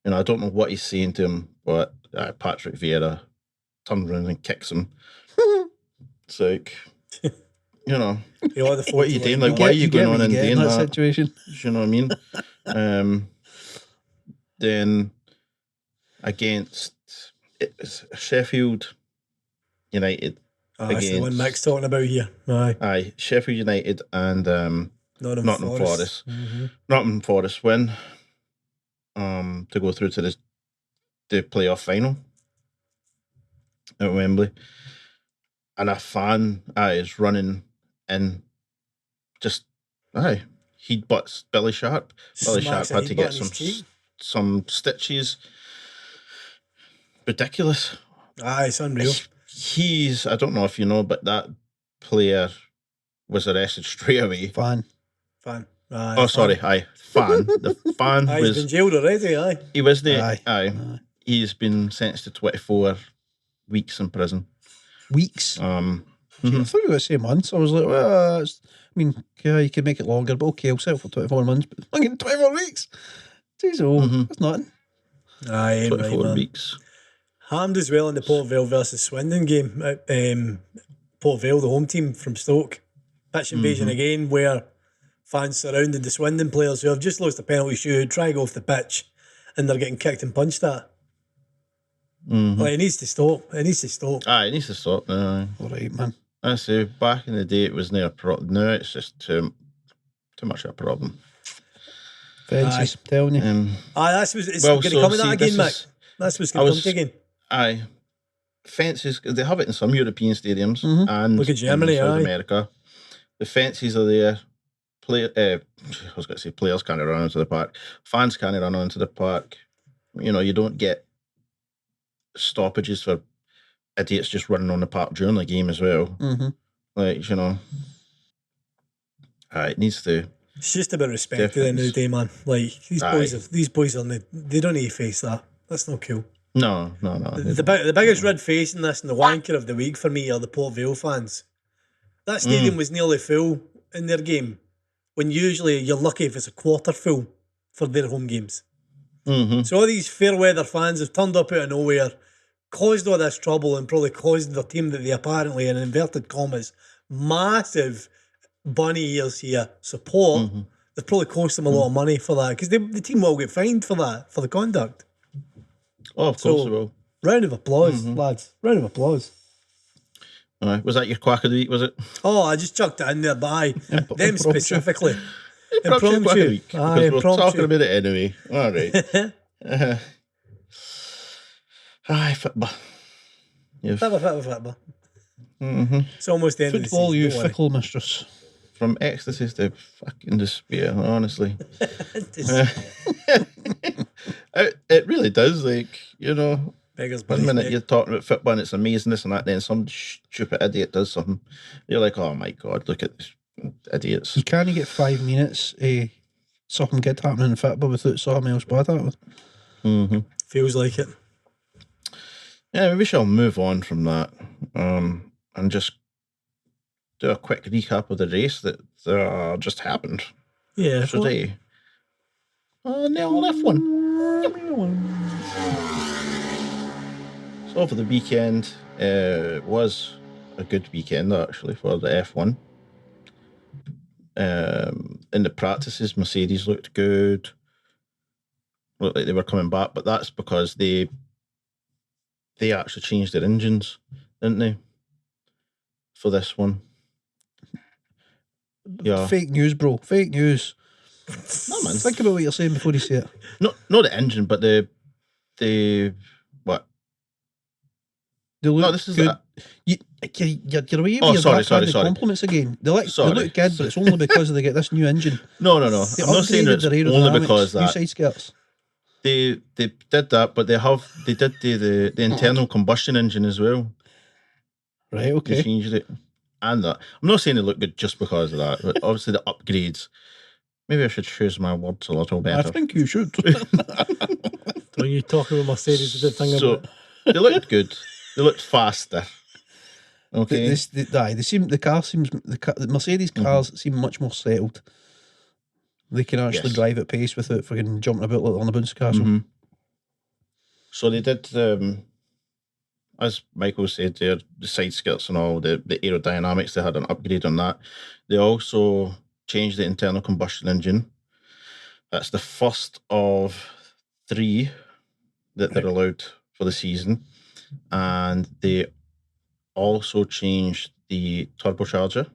I don't know what he's saying to him, but Patrick Vieira turns around and kicks him. It's like, what are you doing? Like, why are you going on and doing that? Situation? You know what I mean? Then against Sheffield United. That's the one Mick's talking about here. Aye, Sheffield United and Nottingham Forest. Mm-hmm. Nottingham Forest win to go through to the playoff final at Wembley. And a fan is running in, he butts Billy Sharp. Billy Sharp had to get some stitches. Ridiculous. It's unreal. I don't know if you know, but that player was arrested straight away. Fan. Fan. The fan he's been jailed already, He was there. He's been sentenced to 24 weeks in prison. Weeks? I thought you were going to say months. I was like, well, you could make it longer, but okay, I'll settle for 24 months. But I'm getting 24 weeks. Jeez, that's nothing. 24 weeks. Happened as well in the Port Vale versus Swindon game. Port Vale, the home team from Stoke. Pitch invasion again, where fans surrounded the Swindon players who have just lost a penalty shoot, try to go off the pitch, and they're getting kicked and punched at. It needs to stop. It needs to stop. It needs to stop now. All right, man. I say, back in the day, it was near a problem. Now it's just too much of a problem. Fences, telling you. It's going to come with that again, Mick. That's what's going to come to again. Aye. Fences, they have it in some European stadiums and look at Germany, in South America. The fences are there. I was going to say players can't run into the park. Fans can't run onto the park. You don't get stoppages for idiots just running on the park during the game as well. It needs to. It's just about respect at the end of the day, man. Like these boys they don't need to face that. That's not cool. No. The biggest red face in this and the wanker of the week for me are the Port Vale fans. That stadium was nearly full in their game, when usually you're lucky if it's a quarter full for their home games. So all these fair weather fans have turned up out of nowhere, caused all this trouble and probably caused the team that they apparently, in inverted commas, massive bunny ears here support. They've probably cost them a lot of money for that because the team will get fined for that, for the conduct. Oh, of course they will. Round of applause, lads. Round of applause. Was that your quack of the week, was it? Oh, I just chucked it in there, but aye, them Impromptu. specifically. Impromptu quack of the week. Aye, Because we're impromptu. talking about it anyway. All right. Aye, football. Fibber. It's almost the end of the Football, season. you don't worry. fickle mistress. From ecstasy to fucking despair, honestly. It really does, like, you know, Beggars one belief, minute mate. you're talking about football and it's amazing, this and that, then some stupid idiot does something. You're like, oh my God, look at this idiots. You can't get 5 minutes something good happening in football without something else bad happening. Feels like it. Yeah, maybe we shall move on from that and just do a quick recap of the race that just happened Yeah. today. Nil F1. So for the weekend, was a good weekend actually for the F1. In the practices, Mercedes looked good. Looked like they were coming back, but that's because they actually changed their engines, didn't they? For this one. Yeah. Fake news, bro. Fake news. No, man. Think about what you're saying before you say it. Not the engine, but the what? They look No, this is good. a- You're away with Oh, your sorry. backhanded compliments again. They Sorry. look good, but it's only because they get this new engine. No. They I'm not saying upgraded it's their only aerodynamics, because new that side skirts. they did that, but they did do the internal combustion engine as well. Right, They okay. changed it, and that. I'm not saying they look good just because of that, but obviously the upgrades. Maybe I should choose my words a little I better. think you should. When you talk about Mercedes, the thing So about they looked good. They looked faster. Okay. The Mercedes cars seem much more settled. They can actually Yes. drive at pace without fucking jumping about like on a bounce castle. Mhm. So they did, as Michael said, the side skirts and all, the aerodynamics, they had an upgrade on that. They also changed the internal combustion engine. That's the first of 3 that they're allowed for the season. And they also changed the turbocharger.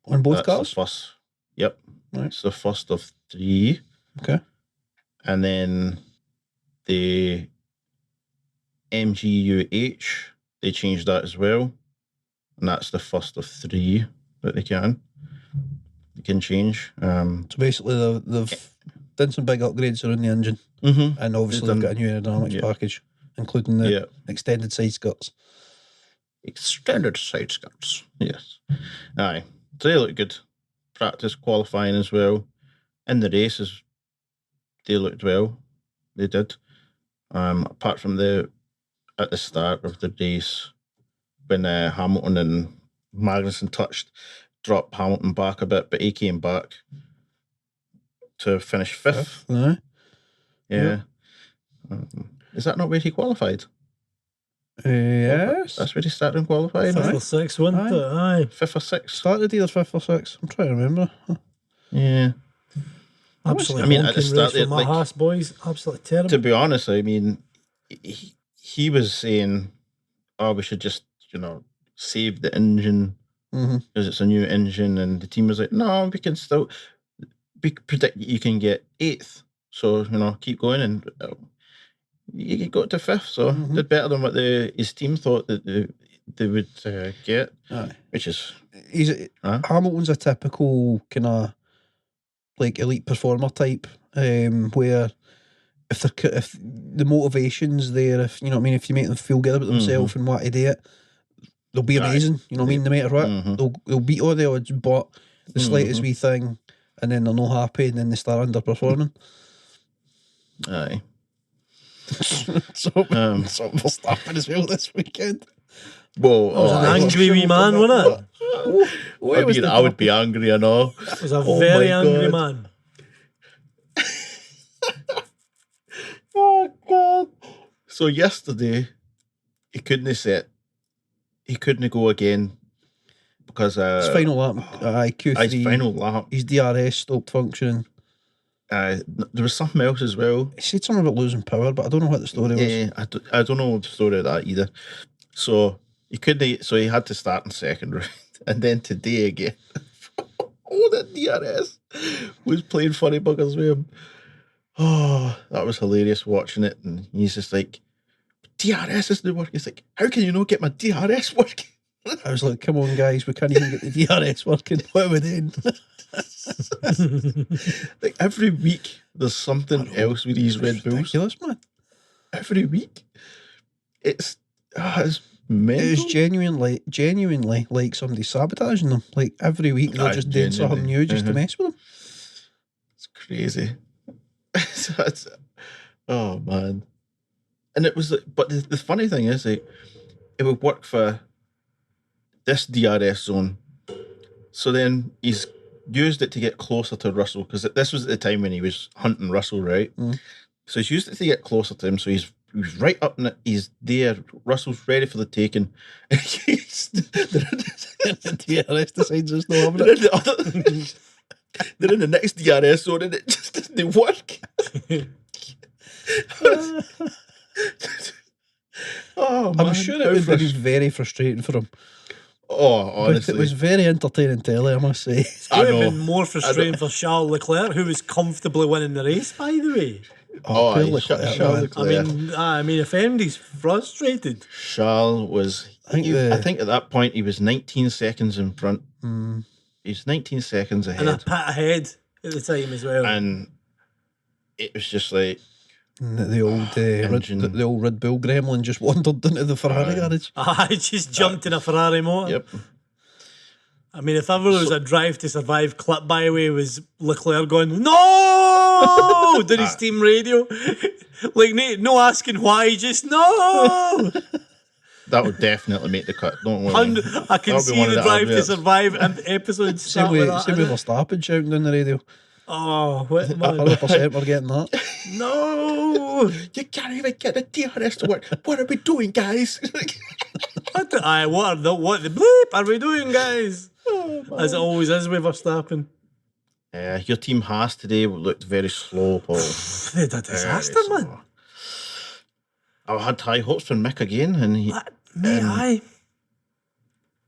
On both That's cars? the first. Yep. Right. It's the first of 3. Okay. And then the MGUH, they changed that as well. And that's the first of 3 that they can change. So basically they've done some big upgrades around the engine, and obviously they've got a new aerodynamics package, including the extended side skirts. Extended side skirts, yes. Aye. So they look good. Practice qualifying as well. In the races, they looked well. They did. Apart from at the start of the race, when Hamilton and Magnussen dropped Hamilton back a bit, but he came back to finish 5th. Aye. Yeah. Is that not where he qualified? Yes. That's where he started and qualified. 5th or 6th, wasn't it? Aye. 5th or 6th. Started either 5th or 6th. I'm trying to remember. Yeah. Absolutely. At the start, race for my Haas boys. Absolutely terrible. To be honest, I mean, he was saying, we should just, save the engine because it's a new engine. And the team was like, no, we can still predict you can get 8th. So, keep going. And you can go to 5th. So did better than what his team thought that they would get. Aye. Which is... Hamilton's a typical kind of like elite performer type, where if the motivation's there, if you know what I mean, if you make them feel good about themselves and want to do it, they'll be amazing. You know what I mean? No matter what, they'll beat all the odds, but the slightest wee thing, and then they're not happy, and then they start underperforming. Aye. So Verstappen as well this weekend. Well, I was an angry wee man, wasn't it? I would be angry and all. I was a very angry God. man. Oh God! So yesterday, he couldn't go again because His final lap, Q3. his final lap. His DRS stopped functioning. There was something else as well. He said something about losing power, but I don't know what the story was. Yeah, I don't know the story of that either. So he couldn't. So he had to start in second, right? And then today again, the DRS was playing funny buggers with him. Oh, that was hilarious watching it. And he's just like, DRS isn't working. He's like, how can you not get my DRS working? I was like, come on, guys, we can't even get the DRS working. What are we doing? Like every week, there's something else with these Red Bulls. Ridiculous, man. Every week, it's mental. It was genuinely like somebody sabotaging them. Like every week, they're just doing something new just to mess with them. It's crazy. Oh man. And it was, but the funny thing is, like, it would work for this DRS zone. So then he's used it to get closer to Russell, because this was at the time when he was hunting Russell, right? So he's used it to get closer to him. So he's right up in it. He's there. Russell's ready for the taking. And The DRS decides there's no having they're, it. they're in the next DRS zone, and it just doesn't work. Oh, man. I'm sure it would have been very frustrating for him. Oh, honestly. But it was very entertaining telly, I must say. It would have been more frustrating for Charles Leclerc, who was comfortably winning the race, by the way. Oh, poor Charles Leclerc, Leclerc. I mean, if anybody's frustrated. Charles was, I think at that point he was 19 seconds in front. He's 19 seconds ahead. And a pit ahead at the time as well. And it was just like, The old Red Bull gremlin just wandered into the Ferrari garage. I just jumped in a Ferrari motor. yep. I mean, if ever there was a Drive to Survive clip, by the way, was Leclerc going, no! Did his team radio? Like, no asking why, just no! That would definitely make the cut. Don't worry. I can see the Drive to Survive episode Same start with with that. Verstappen shouting down the radio. Oh, what, man. 100% we're getting that. No! You can't even get the DRS to work. What are we doing, guys? What the bleep are we doing, guys? As it always is with Verstappen. Your team Haas today looked very slow, Paul. They did a disaster, man. I had high hopes for Mick again, and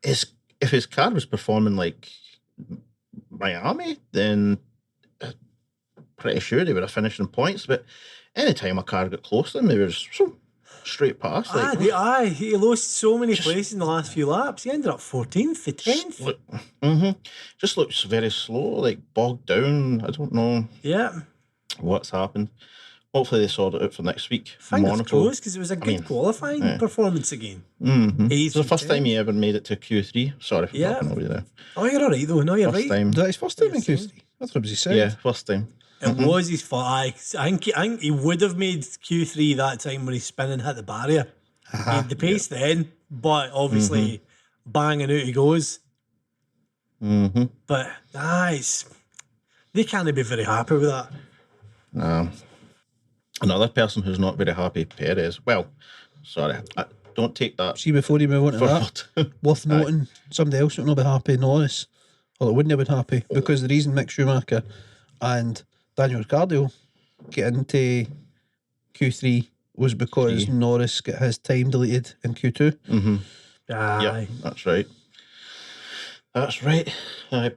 if his car was performing like Miami, then pretty sure they would have finished in points. But anytime a car got close to them, they were so straight past. Like, he lost so many places in the last few laps. He ended up 14th, 10th. Just looks very slow, like bogged down. I don't know. Yeah. What's happened. Hopefully they sort it out for next week. Fingers closed, because it was a good qualifying performance again. It's the first time he ever made it to Q3. Sorry for talking over you there. Oh, you're all right though. No, you're First right. time. Was that his first time in Q3? That's what he said. Yeah, first time. It was his fault. I think he would have made Q3 that time when his spinning hit the barrier. He had the pace then, but obviously bang and out he goes. But they can't be very happy with that. No. Another person who's not very happy, Perez. Well, sorry, don't take that. See, before you move on to that, worth noting, somebody else would not be happy, Norris. Well, it wouldn't have been happy, because the reason Mick Schumacher and Daniel Ricciardo get into Q3 was because Norris got his time deleted in Q2. Yeah, that's right. That's right.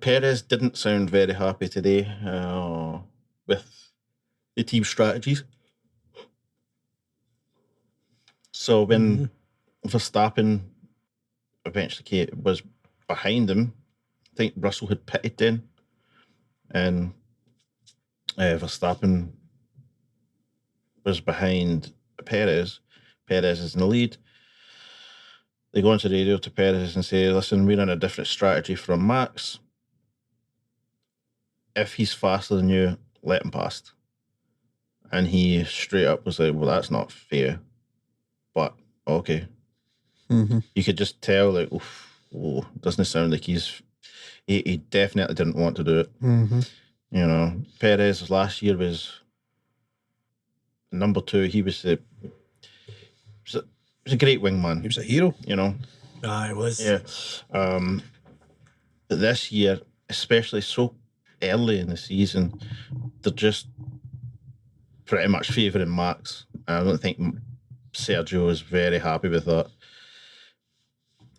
Perez didn't sound very happy today with the team strategies. So when Verstappen eventually was behind him, I think Russell had pitted then, and Verstappen was behind Perez. Perez is in the lead. They go into the radio to Perez and say, listen, we're on a different strategy from Max. If he's faster than you, let him past. And he straight up was like, well, that's not fair. But, okay. You could just tell, like, doesn't it sound like he definitely didn't want to do it. You know, Perez last year was number 2. He was was a great wingman. He was a hero. You know. It was. Yeah. But this year, especially so early in the season, they're just pretty much favouring Max. I don't think Sergio was very happy with that.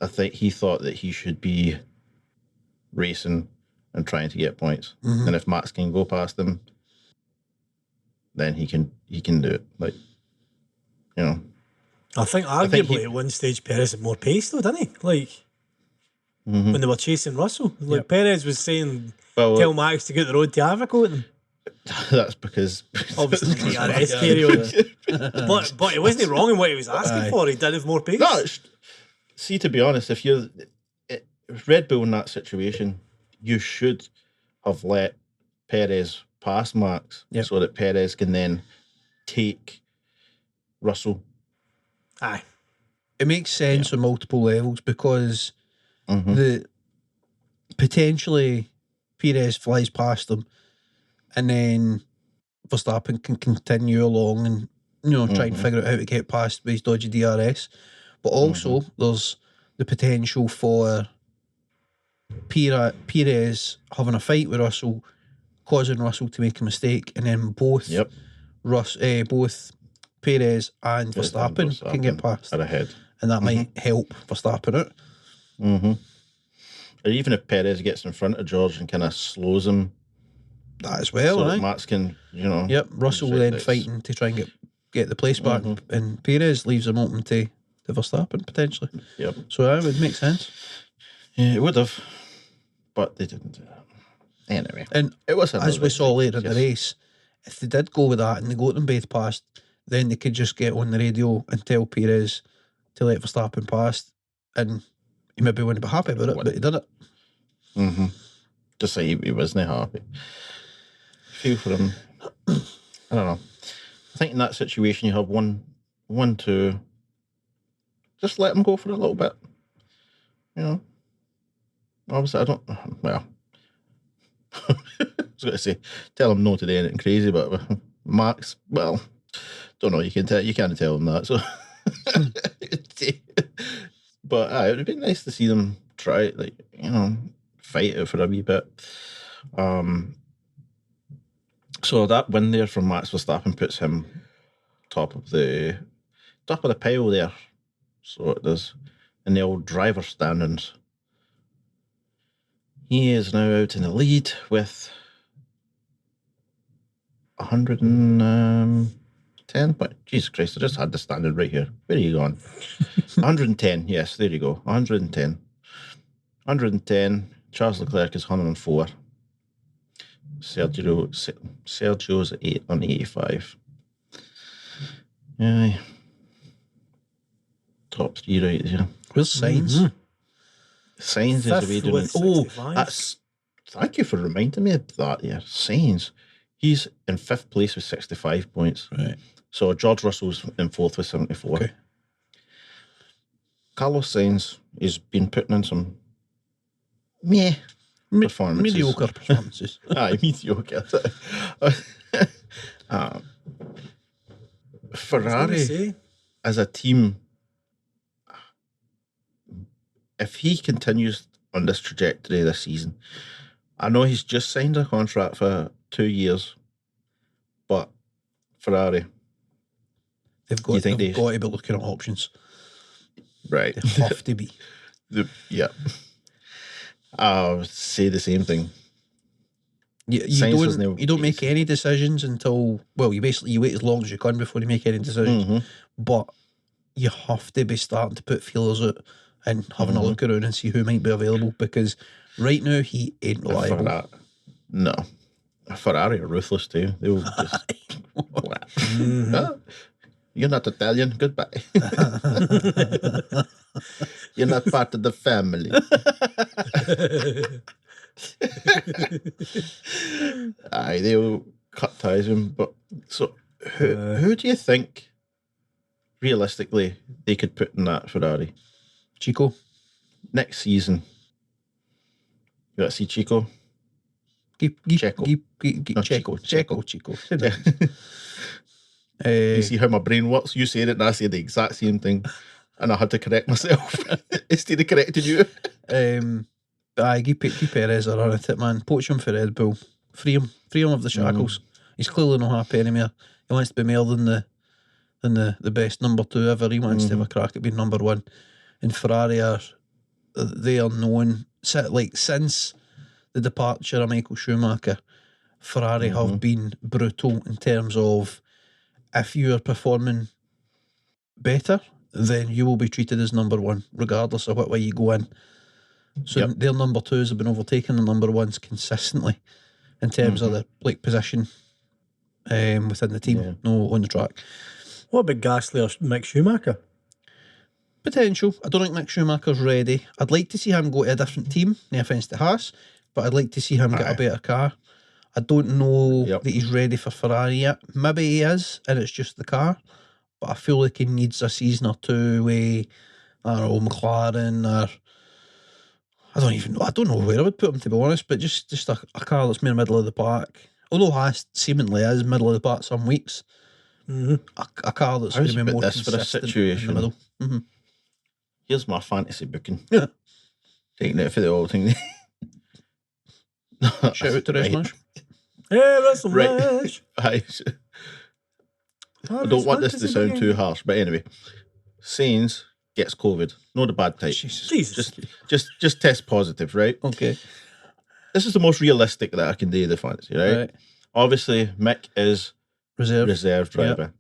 I think he thought that he should be racing and trying to get points. And if Max can go past him, then he can do it. Like, you know. I think arguably at one stage Perez had more pace though, didn't he? Like when they were chasing Russell. Like Perez was saying, tell Max to get the road to Africa with him. That's because obviously DRS period. but it wasn't wrong in what he was asking for. He did have more pace. No, see, to be honest, if you're Red Bull in that situation, you should have let Perez pass Max so that Perez can then take Russell. Aye. It makes sense on multiple levels because the potentially Perez flies past them and then Verstappen can continue along and try and figure out how to get past with his dodgy DRS. But also there's the potential for Perez having a fight with Russell, causing Russell to make a mistake, and then both both Perez and Verstappen can get past are ahead, and that might help Verstappen out. Or even if Perez gets in front of George and kind of slows him, that as well. So that Max can, Russell then fighting to try and get the place back, and Perez leaves him open to Verstappen potentially. Yep. So that would make sense. Yeah, it would have, but they didn't do that. Anyway, and it was as we saw later in the race, if they did go with that and they got them both past, then they could just get on the radio and tell Perez to let Verstappen past, and he maybe wouldn't be happy about it, but he did it. Just say he wasn't happy. Feel for him. I don't know. I think in that situation you have one, two. Just let him go for a little bit. Obviously, I don't. Well, I was going to say, tell him no to do anything crazy, but Max, well, don't know. You can't tell him that. So, but it would be nice to see them try it, fight it for a wee bit. So that win there from Max Verstappen puts him top of the pile there. So it does in the old driver standings. He is now out in the lead with 110. But Jesus Christ, I just had the standard right here. Where are you going? 110. Yes, there you go. 110. 110. Charles Leclerc is 104. Sergio's at 85. Yeah. Top three right there. Where's Sainz? Sainz is away doing. Thank you for reminding me of that. Yeah, Sainz. He's in 5th place with 65 points. Right. So George Russell's in 4th with 74. Okay. Carlos Sainz has been putting in some performances. Mediocre performances. Aye, mediocre. Ferrari as a team, if he continues on this trajectory this season, I know he's just signed a contract for 2 years, but Ferrari, they've got to be looking at options. Right. They have to be. Yeah. I would say the same thing. You don't make any decisions until, well, you wait as long as you can before you make any decisions. But you have to be starting to put feelers out and having a look around and see who might be available, because right now he ain't reliable. No. Ferrari are ruthless too. They will just You're not Italian, goodbye. You're not part of the family. Aye, they'll cut ties with him. But so who do you think realistically they could put in that Ferrari? Chico. Next season. You want to see Chico? Checo. You see how my brain works? You said it and I said the exact same thing. And I had to correct myself instead of correcting you. Aye, give Perez a run at it, man. Poach him for Red Bull. Free him of the shackles. He's clearly not happy anymore. He wants to be more than the best number 2 ever. He wants to have a crack at being number 1. And Ferrari they are known, since the departure of Michael Schumacher, Ferrari have been brutal in terms of, if you are performing better, then you will be treated as number 1, regardless of what way you go in. So their number 2s have been overtaking the number 1s consistently in terms of the position within the team, no on the track. What about Gasly or Mick Schumacher? Potential. I don't think Mick Schumacher's ready. I'd like to see him go to a different team, no offence to Haas, but I'd like to see him get a better car. I don't know that he's ready for Ferrari yet. Maybe he is, and it's just the car. But I feel like he needs a season or 2 with, I don't know, McLaren, or I don't know where I would put him, to be honest, but just a car that's more middle of the pack. Although Haas seemingly is middle of the pack some weeks. A car that's going to be more consistent for a situation? in the middle. Here's my fantasy booking. Taking it for the old thing. Shout out to Resmash. Hey, Resmash. Right. I don't want this to sound too harsh, but anyway, Sainz gets COVID. Not the bad type. Jesus. Just test positive, right? Okay. This is the most realistic that I can do the fantasy, right? Obviously, Mick is reserve driver.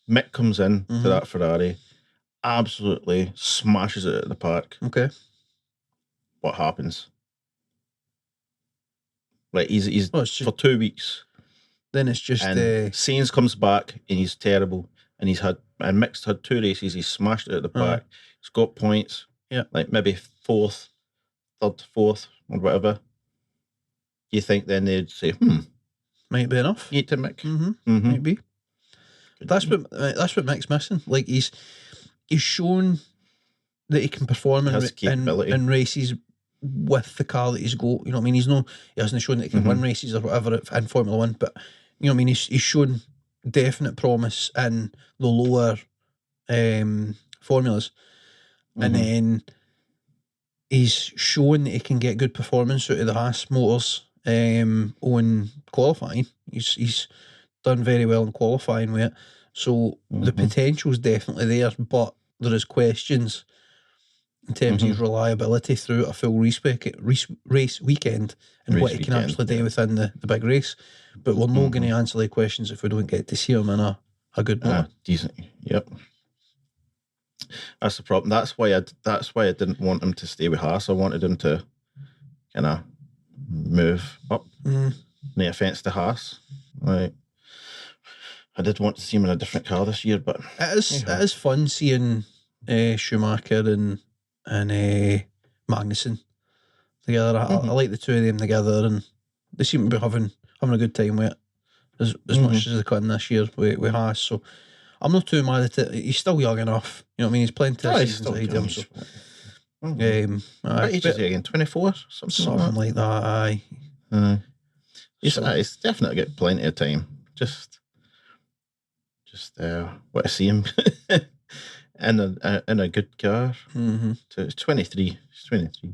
Mick comes in to that Ferrari, absolutely smashes it at the park. Okay. What happens? Like he's for 2 weeks. Then it's just and Sainz comes back and he's terrible. And Mick's had 2 races. He's smashed it at the park. He's got points. Yeah, like maybe fourth, or whatever. You think then they'd say, might be enough. Eat to Mick. Might be. That's what Mick's missing. Like he's shown that he can perform in races with the car that he's got. You know what I mean? He hasn't shown that he can win races or whatever in Formula 1, but you know what I mean? He's shown definite promise in the lower formulas, and then he's shown that he can get good performance out of the Haas motors on qualifying. He's done very well in qualifying with it, so the potential's definitely there, but there is questions in terms of his reliability through a full race weekend and what he can actually do within the big race. But we're not going to answer the questions if we don't get to see him in a good motor. Decent. Yep. That's the problem. That's why I didn't want him to stay with Haas. I wanted him to kind of move up. No offence to Haas. Right. I did want to see him in a different car this year, but it is fun seeing Schumacher and Magnussen together. I like the 2 of them together, and they seem to be having a good time with it as much as they can this year with Haas. So I'm not too mad at it. He's still young enough. You know what I mean? He's plenty of seasons ahead of him. So, what age is he again? 24? Something like that. Aye. He's definitely got plenty of time. Just want to see him in a good car. So it's 23. He's 23.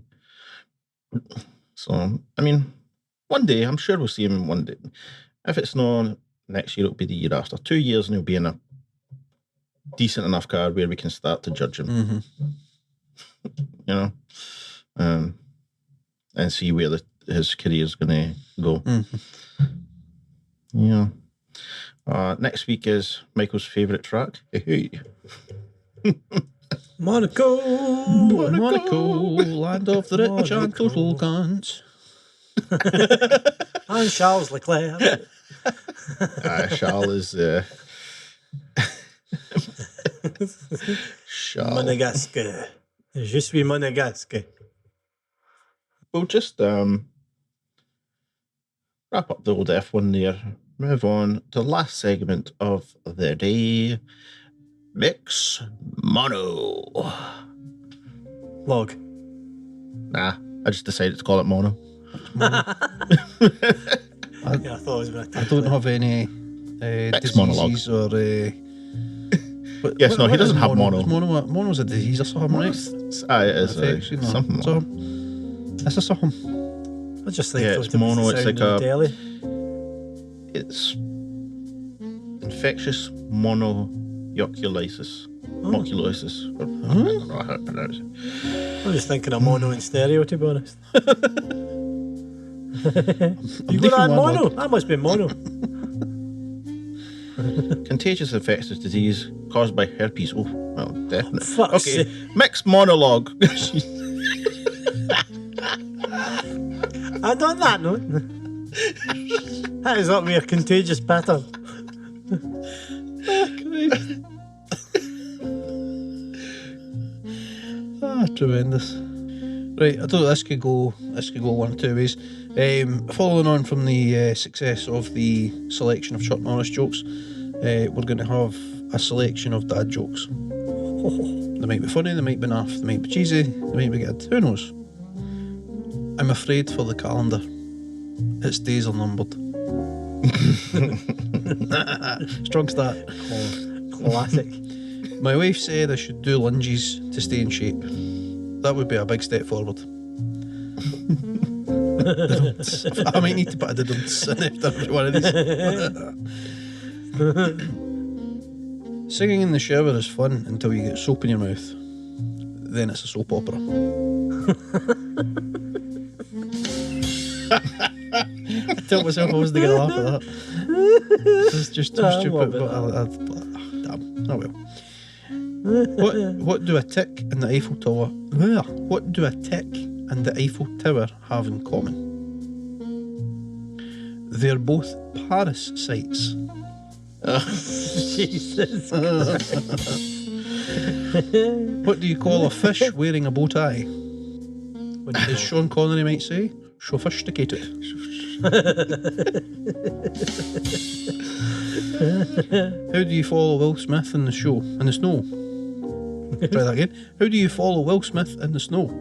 So I mean, one day I'm sure we'll see him one day. If it's not next year, it'll be the year after. 2 years, and he'll be in a decent enough car where we can start to judge him. You know, and see where his career's going to go. Yeah. Next week is Michael's favourite track. Monaco, land of the rich and total guns. And Charles Leclerc. Charles is Charles. Monégasque. Je suis Monégasque. We'll just wrap up the old F1 there. Move on to the last segment of the day. Mix Mono. Log. Nah, I just decided to call it Mono. I thought it was I don't have any diseases or. Yes, no, he doesn't have mono. Mono's a disease or something, right? It is Infection, no. something. It's a something. I just think Yeah, it's mono. It's like a deli. It's infectious mononucleosis. Mononucleosis. I don't know how to pronounce it. I'm just thinking of mono and stereo, to be honest. You got that mono? That must be mono. Contagious infectious disease caused by herpes. Oh, well, definitely. Fuck's Okay, sake. mixed monologue. And on that note, that is up with a contagious pattern. Tremendous. Right, I thought this could go one of two ways. Following on from the success of the selection of Chuck Norris jokes, we're going to have a selection of dad jokes. They might be funny, they might be naff, they might be cheesy, they might be good. Who knows? I'm afraid for the calendar. Its days are numbered. Strong start. Classic. My wife said I should do lunges to stay in shape. That would be a big step forward. I might need to put a didn't in after every one of these. Singing in the shower is fun until you get soap in your mouth. Then it's a soap opera. I told myself I wasn't going to laugh at that. It's just too stupid. But damn. Oh well. What do a tick and the Eiffel Tower? What do a tick and the Eiffel Tower have in common? They're both Paris sites. Jesus. What do you call a fish wearing a bow tie? As Sean Connery might say, sophisticated. How do you follow Will Smith in the snow? Try that again. How do you follow Will Smith in the snow?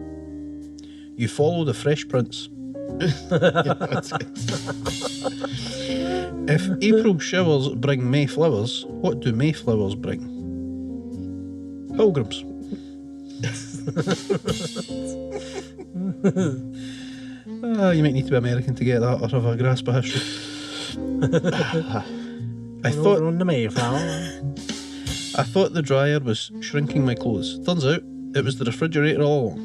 You follow the Fresh Prince. If April showers bring May flowers, what do May flowers bring? Pilgrims. You might need to be American to get that or have a grasp of history. I thought the dryer was shrinking my clothes. Turns out it was the refrigerator all along.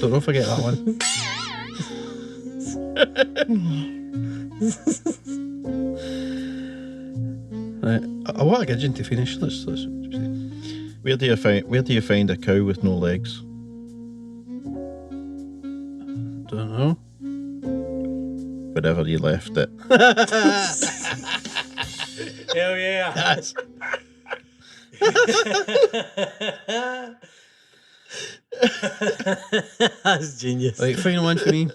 Don't know if I get that one. Right. I want a gidgeon to finish. Let's Where do you find a cow with no legs? Don't know. Wherever you left it. Hell yeah. That's genius. Right, final one for me.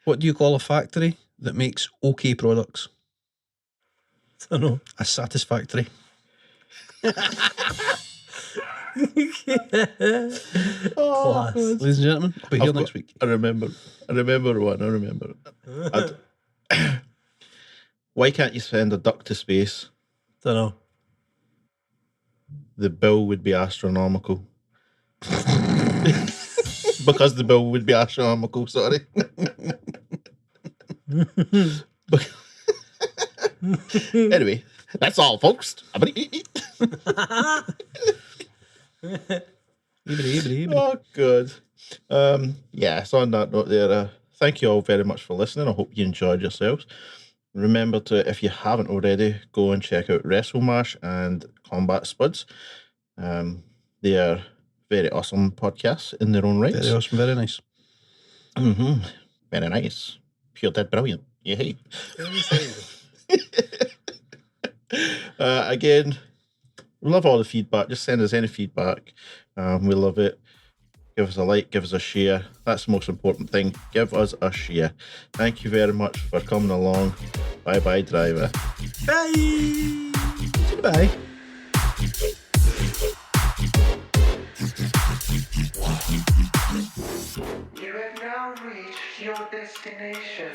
What do you call a factory that makes okay products? I don't know. A satisfactory. Class. Ladies and gentlemen, I'll be here next week. I remember one. Why can't you send a duck to space? Don't know. The bill would be astronomical. Because the bill would be astronomical, sorry. Anyway, that's all, folks. Oh, good. So on that note there, thank you all very much for listening. I hope you enjoyed yourselves. Remember to, if you haven't already, go and check out WrestleMash and Combat Spuds. They are very awesome podcasts in their own rights. Very awesome, very nice. Mm-hmm. Very nice. Pure dead brilliant. Yay. Again, we love all the feedback. Just send us any feedback. We love it. Give us a like, give us a share. That's the most important thing. Give us a share. Thank you very much for coming along. Bye-bye, driver. Bye. Goodbye. You have now reached your destination.